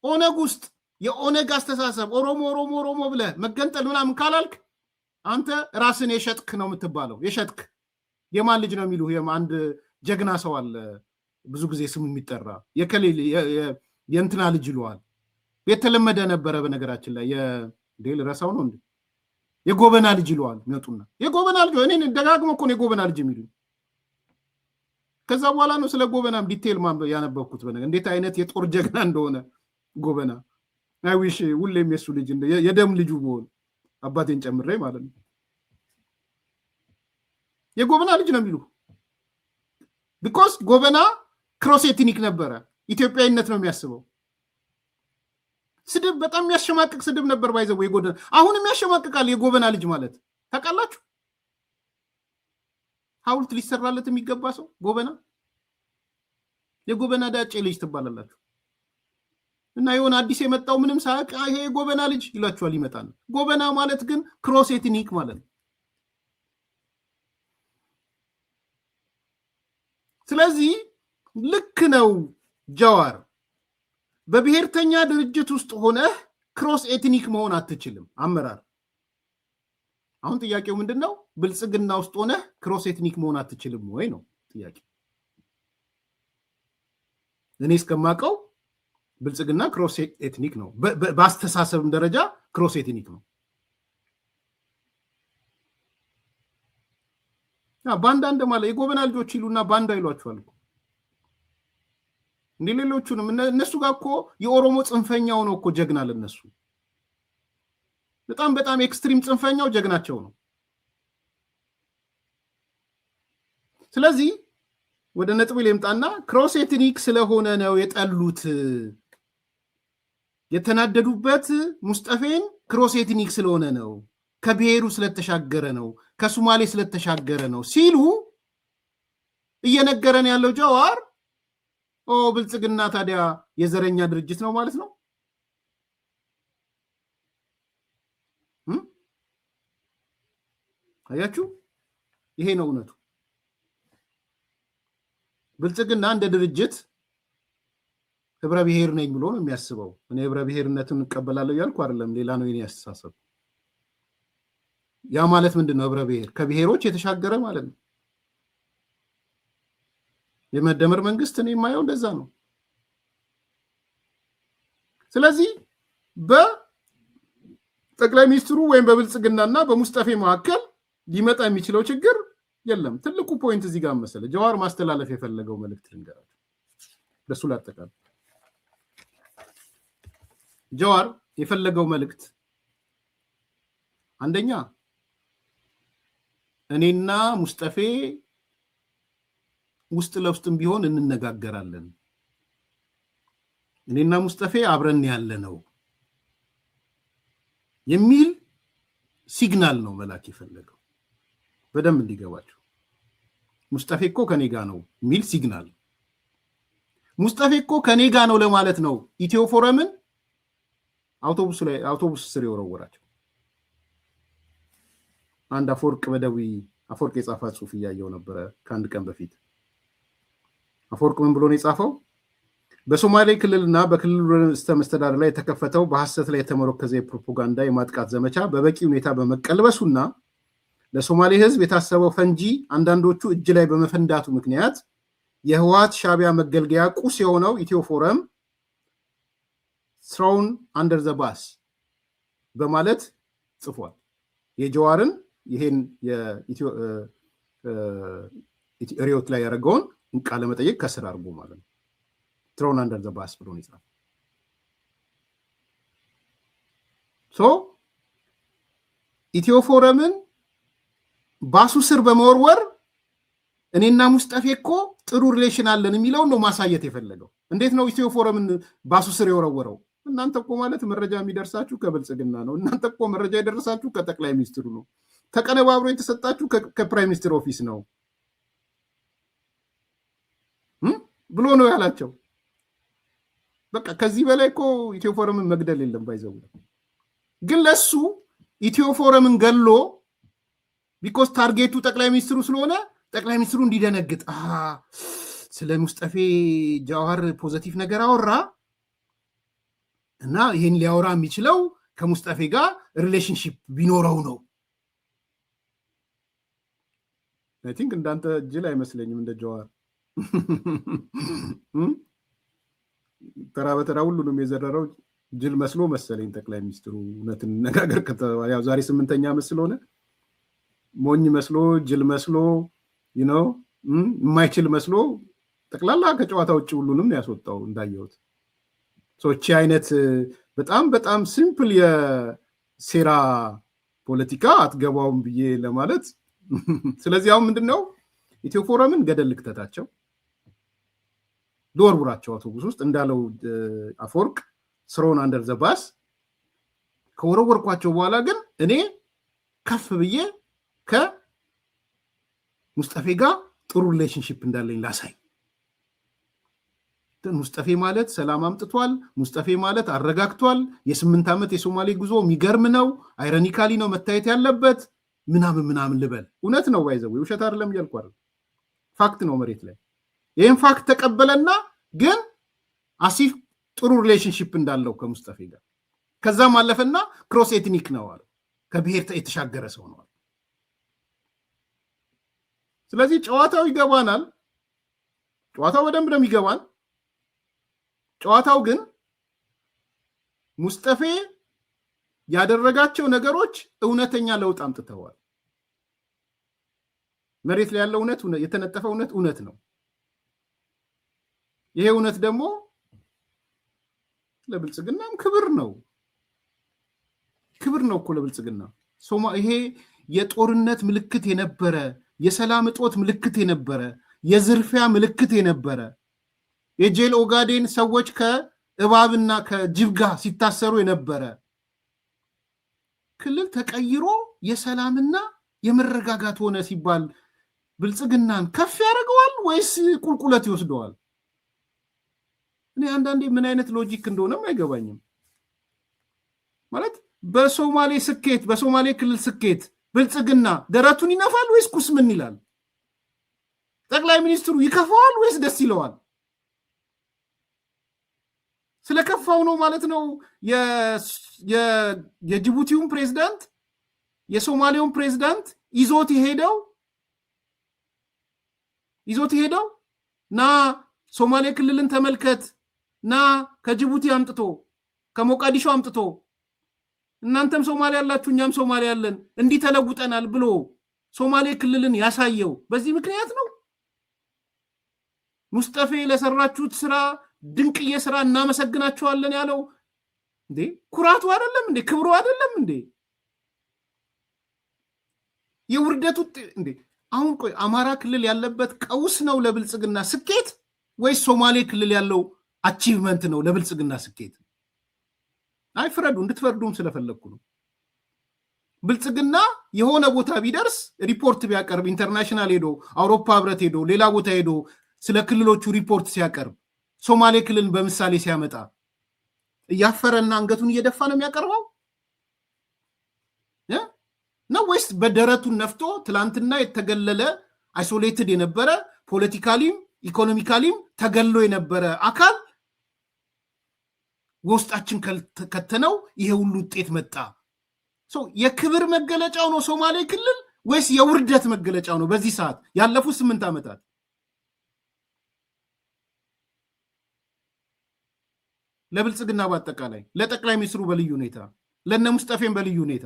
ኦነግ ውስጥ የኦነግ አስተሳሰብ ኦሮሞ ብለህ መገንጠል ምናምን ካላልክ አንተ ራስን የሸጥክ ነው የምትባለው። የሸጥክ የማን ልጅ ነው የሚሉ አንድ ጀግና ሰው አለ፣ ብዙ ጊዜ ስሙ የሚጠራ የእንትና ልጅ ይለዋል። የተለመደ ነበረ በነገራችን ላይ የዴል ረሳው ነው እንዴ የጎበና ልጅ ይለዋል። የሚወጡና የጎበና ልጅ እኔ ደጋግሞ እኮ ነው የጎበና ልጅ የሚሉ። ከዛ በኋላ ነው ስለ ጎበናም ዲቴል ያነበብኩት። እንዴት አይነት የጦር ጀግና እንደሆነ ጎበና። አይዊሽ ሁሌም የሱ ልጅ የደም ልጁ መሆን አባቴን ጨምሬ ማለት ነው። የጎበና ልጅ ነው የሚሉ ቢኮዝ ጎበና ክሮስ ኤትኒክ ነበረ። ኢትዮጵያዊነት ነው የሚያስበው። ስድብ በጣም የሚያሸማቅቅ ስድብ ነበር ባይዘው የጎበና አሁንም ያሸማቅቃል። የጎበና ልጅ ማለት ታውቃላችሁ? ሐውልት ሊሰራለት የሚገባ ሰው ጎበና። የጎበና ዳጬ ልጅ ትባላላችሁ። እና የሆነ አዲስ የመጣው ምንም ሳያውቅ ይሄ ጎበና ልጅ ይላችኋል። ይመጣል። ጎበና ማለት ግን ክሮስ ኤትኒክ ማለት ነው። ስለዚህ ልክ ነው ጀዋር፣ በብሔርተኛ ድርጅት ውስጥ ሆነህ ክሮስ ኤትኒክ መሆን አትችልም አመራር። አሁን ጥያቄው ምንድን ነው? ብልጽግና ውስጥ ሆነህ ክሮስ ኤትኒክ መሆን አትችልም ወይ ነው ጥያቄ። እኔ እስከማውቀው ብልጽግና ክሮስ ኤትኒክ ነው። በአስተሳሰብም ደረጃ ክሮስ ኤትኒክ ነው። ባንዳ እንደማለት የጎበና ልጆች ይሉና ባንዳ ይሏቸዋል እኮ እንዴ ሌሎቹንም እነሱ ጋር እኮ የኦሮሞ ጽንፈኛው ነው እኮ ጀግና ለነሱ በጣም በጣም ኤክስትሪም ጽንፈኛው ጀግናቸው ነው ስለዚህ ወደ ነጥብ ልምጣና ክሮስ ኤትኒክ ስለሆነ ነው የጠሉት የተናደዱበት ሙስጠፌን ክሮስ ኤትኒክ ስለሆነ ነው ከብሔሩ ስለተሻገረ ነው ከሶማሌ ስለተሻገረ ነው ሲሉ እየነገረን ያለው ጀዋር ብልጽግና ታዲያ የዘረኛ ድርጅት ነው ማለት ነው አያችሁ ይሄ ነው እውነቱ ብልጽግና እንደ ድርጅት ህብረ ብሔር ነኝ ብሎ ነው የሚያስበው እኔ ህብረ ብሔርነትን እንቀበላለሁ ያልኩ አይደለም ሌላ ነው የኔ አስተሳሰብ ያ ማለት ምንድነው ህብረ ብሔር ከብሔሮች የተሻገረ ማለት ነው የመደመር መንግስት እኔ የማየው እንደዛ ነው ስለዚህ በጠቅላይ ሚኒስትሩ ወይም በብልጽግናና በሙስጠፌ መካከል ሊመጣ የሚችለው ችግር የለም ትልቁ ፖይንት እዚህ ጋር መሰለ ጀዋር ማስተላለፍ የፈለገው መልእክት ልንገራችሁ ለሱ ላጠቃል ጀዋር የፈለገው መልእክት አንደኛ እኔና ሙስጠፌ ውስጥ ለውስጥም ቢሆን እንነጋገራለን እኔና ሙስጠፌ አብረን ያለነው የሚል ሲግናል ነው መላክ የፈለገው በደንብ እንዲገባችሁ ሙስጠፌ እኮ ከኔ ጋር ነው ሚል ሲግናል ሙስጠፌ እኮ ከኔ ጋር ነው ለማለት ነው ኢትዮ ፎረምን አውቶቡስ ስር የወረወራቸው አንድ አፈወርቅ በደዊ አፈወርቅ የጻፈ ጽሁፍ ያየው ነበር ከአንድ ቀን በፊት አፈወርቅ ምን ብሎ ነው የጻፈው በሶማሌ ክልልና በክልሉ ርዕሰ መስተዳድር ላይ የተከፈተው በሐሰት ላይ የተመረኮዘ የፕሮፓጋንዳ የማጥቃት ዘመቻ በበቂ ሁኔታ በመቀልበሱና ለሶማሌ ህዝብ የታሰበው ፈንጂ አንዳንዶቹ እጅ ላይ በመፈንዳቱ ምክንያት የህወሓት ሻቢያ መገልገያ ቁስ የሆነው ኢትዮ ፎረም thrown under the bus በማለት ጽፏል የጀዋርን ይሄን የኢትዮ ሪዮት ላይ ያደረገውን ቃለ መጠይቅ ከስር አድርጎ ማለት ነው thrown under the bus ብሎ ነው ይጻፍ ኢትዮ ፎረምን ባሱ ስር በመወርወር እኔና ሙስጠፌ እኮ ጥሩ ሪሌሽን አለን የሚለው ነው ማሳየት የፈለገው እንዴት ነው ኢትዮ ፎረምን ባሱ ስር የወረወረው እናንተ እኮ ማለት መረጃ የሚደርሳችሁ ከብልጽግና ነው እናንተ እኮ መረጃ ይደርሳችሁ ከጠቅላይ ሚኒስትሩ ነው ተቀነባብሮ የተሰጣችሁ ከፕራይም ሚኒስትር ኦፊስ ነው ብሎ ነው ያላቸው በቃ ከዚህ በላይ እኮ ኢትዮ ፎረምን መግደል የለም ባይዘው ግን ለሱ ኢትዮ ፎረምን ገሎ ቢኮዝ ታርጌቱ ጠቅላይ ሚኒስትሩ ስለሆነ ጠቅላይ ሚኒስትሩ እንዲደነግጥ ስለ ሙስጠፌ ጀዋር ፖዚቲቭ ነገር አወራ እና ይሄን ሊያወራ የሚችለው ከሙስጠፌ ጋር ሪሌሽንሺፕ ቢኖረው ነው አይ ቲንክ እንዳንተ ጅል አይመስለኝም እንደ ጀዋር ተራ በተራ ሁሉንም የዘረረው ጅል መስሎ መሰለኝ ጠቅላይ ሚኒስትሩ እውነትን ነጋገር ያው ዛሬ 8ኛ ዓመት ስለሆነ ሞኝ መስሎ ጅል መስሎ የማይችል መስሎ ጠቅላላ ከጨዋታ ውጭ ሁሉንም ያስወጣው እንዳየሁት ሶቺ አይነት በጣም በጣም ሲምፕል የሴራ ፖለቲካ አትገባውም ብዬ ለማለት ስለዚህ አሁን ምንድነው ኢትዮ ፎረምን ገደል ልክተታቸው ዶርቡራቸው አውቶቡስ ውስጥ እንዳለው አፈወርቅ ስሮን አንደር ዘ ባስ ከወረወርኳቸው በኋላ ግን እኔ ከፍ ብዬ ከሙስጠፌ ጋር ጥሩ ሪሌሽንሺፕ እንዳለኝ ላሳይ ሙስጠፌ ማለት ሰላም አምጥቷል ሙስጠፌ ማለት አረጋግቷል የ8 ዓመት የሶማሌ ጉዞ የሚገርም ነው አይሮኒካሊ ነው መታየት ያለበት ምናምን ልበል እውነት ነው ባይዘው ውሸት አይደለም እያልኩ አይደል ፋክት ነው መሬት ላይ ይሄን ፋክት ተቀበለና ግን አሲፍ ጥሩ ሪሌሽንሺፕ እንዳለው ከሙስጠፌ ጋር ከዛም አለፈና ክሮስ ኤትኒክ ነው አለ ከብሔር የተሻገረ ሰው ነው ስለዚህ ጨዋታው ይገባናል ጨዋታው በደንብ ነው የሚገባን ጨዋታው ግን ሙስጠፌ ያደረጋቸው ነገሮች እውነተኛ ለውጥ አምጥተዋል መሬት ላይ ያለው እውነት የተነጠፈው እውነት ነው። ይሄ እውነት ደግሞ ለብልጽግናም ክብር ነው እኮ ለብልጽግና። ይሄ የጦርነት ምልክት የነበረ፣ የሰላም እጦት ምልክት የነበረ፣ የዝርፊያ ምልክት የነበረ፣ የጄል ኦጋዴን ሰዎች ከእባብና ከጅብ ጋር ሲታሰሩ የነበረ ክልል ተቀይሮ የሰላምና የመረጋጋት ሆነ ሲባል ብልጽግናን ከፍ ያደርገዋል ወይስ ቁልቁለት ይወስደዋል? እኔ አንዳንዴ ምን አይነት ሎጂክ እንደሆነም አይገባኝም። ማለት በሶማሌ ስኬት፣ በሶማሌ ክልል ስኬት ብልጽግና ደረቱን ይነፋል ወይስ ኩስምን ይላል? ጠቅላይ ሚኒስትሩ ይከፋዋል ወይስ ደስ ይለዋል? ስለከፋው ነው ማለት ነው የጅቡቲውን ፕሬዝዳንት የሶማሌውን ፕሬዝዳንት ይዞት ሄደው ና ሶማሌ ክልልን ተመልከት፣ ና ከጅቡቲ አምጥቶ ከሞቃዲሾ አምጥቶ እናንተም ሶማሌ ያላችሁ እኛም ሶማሌ ያለን እንዲህ ተለውጠናል ብሎ ሶማሌ ክልልን ያሳየው በዚህ ምክንያት ነው? ሙስጠፌ ለሰራችሁት ስራ ድንቅዬ ስራ እናመሰግናችኋለን ያለው እንዴ ኩራቱ አይደለም እንዴ? ክብሩ አይደለም እንዴ? የውርደቱ እንዴ? አሁን ቆይ አማራ ክልል ያለበት ቀውስ ነው ለብልጽግና ስኬት ወይስ ሶማሌ ክልል ያለው አቺቭመንት ነው ለብልጽግና ስኬት? አይ ፍረዱ፣ እንድትፈርዱም ስለፈለኩ ነው። ብልጽግና የሆነ ቦታ ቢደርስ ሪፖርት ቢያቀርብ ኢንተርናሽናል ሄዶ አውሮፓ ህብረት ሄዶ ሌላ ቦታ ሄዶ ስለ ክልሎቹ ሪፖርት ሲያቀርብ ሶማሌ ክልልን በምሳሌ ሲያመጣ እያፈረና አንገቱን እየደፋ ነው የሚያቀርበው ነው ወይስ በደረቱን ነፍቶ ትላንትና የተገለለ አይሶሌትድ የነበረ ፖለቲካሊም ኢኮኖሚካሊም ተገሎ የነበረ አካል ውስጣችን ከተነው ይሄ ሁሉ ውጤት መጣ? የክብር መገለጫው ነው ሶማሌ ክልል ወይስ የውርደት መገለጫው ነው? በዚህ ሰዓት ያለፉት 8 ዓመታት ለብልጽግና በአጠቃላይ ለጠቅላይ ሚኒስትሩ በልዩ ሁኔታ ለነ ሙስጠፌን በልዩ ሁኔታ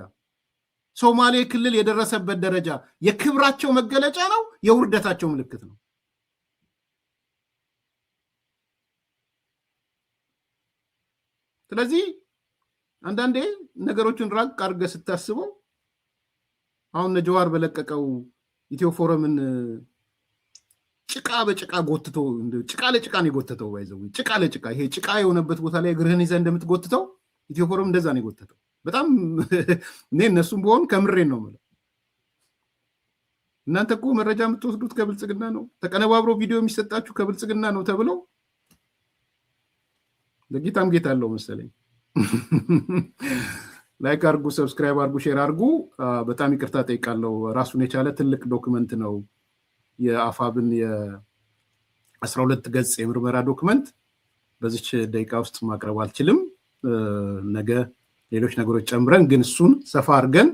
ሶማሌ ክልል የደረሰበት ደረጃ የክብራቸው መገለጫ ነው የውርደታቸው ምልክት ነው? ስለዚህ አንዳንዴ ነገሮችን ራቅ አድርገህ ስታስበው አሁን ነጀዋር በለቀቀው ኢትዮ ፎረምን ጭቃ በጭቃ ጎትቶ ጭቃ ለጭቃ ነው የጎተተው። ባይዘው ጭቃ ለጭቃ ይሄ ጭቃ የሆነበት ቦታ ላይ እግርህን ይዘህ እንደምትጎትተው ኢትዮ ፎረም እንደዛ ነው የጎተተው። በጣም እኔ እነሱም ቢሆን ከምሬን ነው የምለው። እናንተ እኮ መረጃ የምትወስዱት ከብልጽግና ነው፣ ተቀነባብሮ ቪዲዮ የሚሰጣችሁ ከብልጽግና ነው ተብለው ለጌታም ጌታ አለው መሰለኝ። ላይክ አርጉ፣ ሰብስክራይብ አርጉ፣ ሼር አርጉ። በጣም ይቅርታ ጠይቃለሁ። ራሱን የቻለ ትልቅ ዶክመንት ነው የአፋብን የ12 ገጽ የምርመራ ዶክመንት በዚች ደቂቃ ውስጥ ማቅረብ አልችልም። ነገ ሌሎች ነገሮች ጨምረን ግን እሱን ሰፋ አድርገን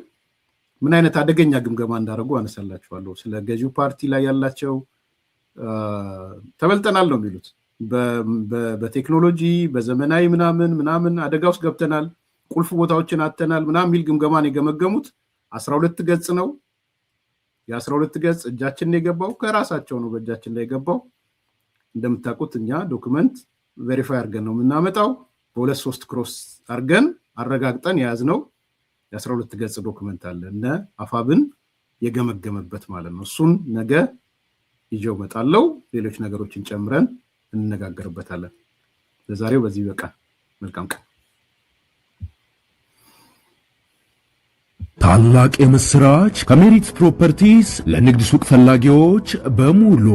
ምን አይነት አደገኛ ግምገማ እንዳደረጉ አነሳላችኋለሁ። ስለ ገዢው ፓርቲ ላይ ያላቸው ተበልጠናል ነው የሚሉት። በቴክኖሎጂ በዘመናዊ ምናምን አደጋ ውስጥ ገብተናል፣ ቁልፍ ቦታዎችን አተናል ምናምን የሚል ግምገማን የገመገሙት 12 ገጽ ነው። የ12 ገጽ እጃችን ነው የገባው፣ ከራሳቸው ነው በእጃችን ላይ የገባው። እንደምታውቁት እኛ ዶክመንት ቬሪፋይ አድርገን ነው የምናመጣው። በ2-3 ክሮስ አድርገን አረጋግጠን የያዝነው የ12 ገጽ ዶክመንት አለ እነ አፋብን የገመገመበት ማለት ነው። እሱን ነገ ይዤው እመጣለሁ። ሌሎች ነገሮችን ጨምረን እንነጋገርበታለን። ለዛሬው በዚህ በቃ። መልካም ቀን። ታላቅ የምስራች ከሜሪት ፕሮፐርቲስ ለንግድ ሱቅ ፈላጊዎች በሙሉ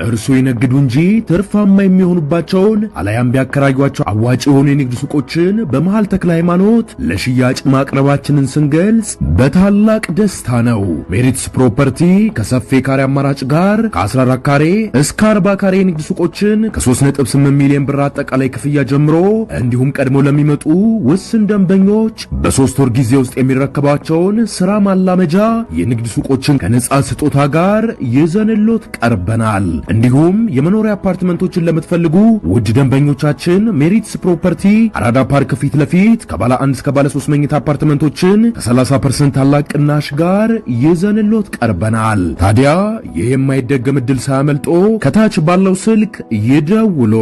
እርሶ ይነግዱ እንጂ ትርፋማ የሚሆኑባቸውን አላያም ቢያከራዩአቸው አዋጭ የሆኑ የንግድ ሱቆችን በመሃል ተክለ ሃይማኖት ለሽያጭ ማቅረባችንን ስንገልጽ በታላቅ ደስታ ነው። ሜሪትስ ፕሮፐርቲ ከሰፊ ካሬ አማራጭ ጋር ከ14 ካሬ እስከ 40 ካሬ የንግድ ሱቆችን ከ3.8 ሚሊዮን ብር አጠቃላይ ክፍያ ጀምሮ እንዲሁም ቀድሞ ለሚመጡ ውስን ደንበኞች በ3 ወር ጊዜ ውስጥ የሚረከባቸውን ስራ ማላመጃ የንግድ ሱቆችን ከነጻ ስጦታ ጋር ይዘንሎት ቀርበናል። እንዲሁም የመኖሪያ አፓርትመንቶችን ለምትፈልጉ ውድ ደንበኞቻችን ሜሪትስ ፕሮፐርቲ አራዳ ፓርክ ፊት ለፊት ከባለ 1 እስከ ባለ 3 መኝታ አፓርትመንቶችን ከ30% ታላቅ ቅናሽ ጋር ይዘንሎት ቀርበናል። ታዲያ ይህ የማይደገም ዕድል ሳያመልጦ ከታች ባለው ስልክ ይደውሉ።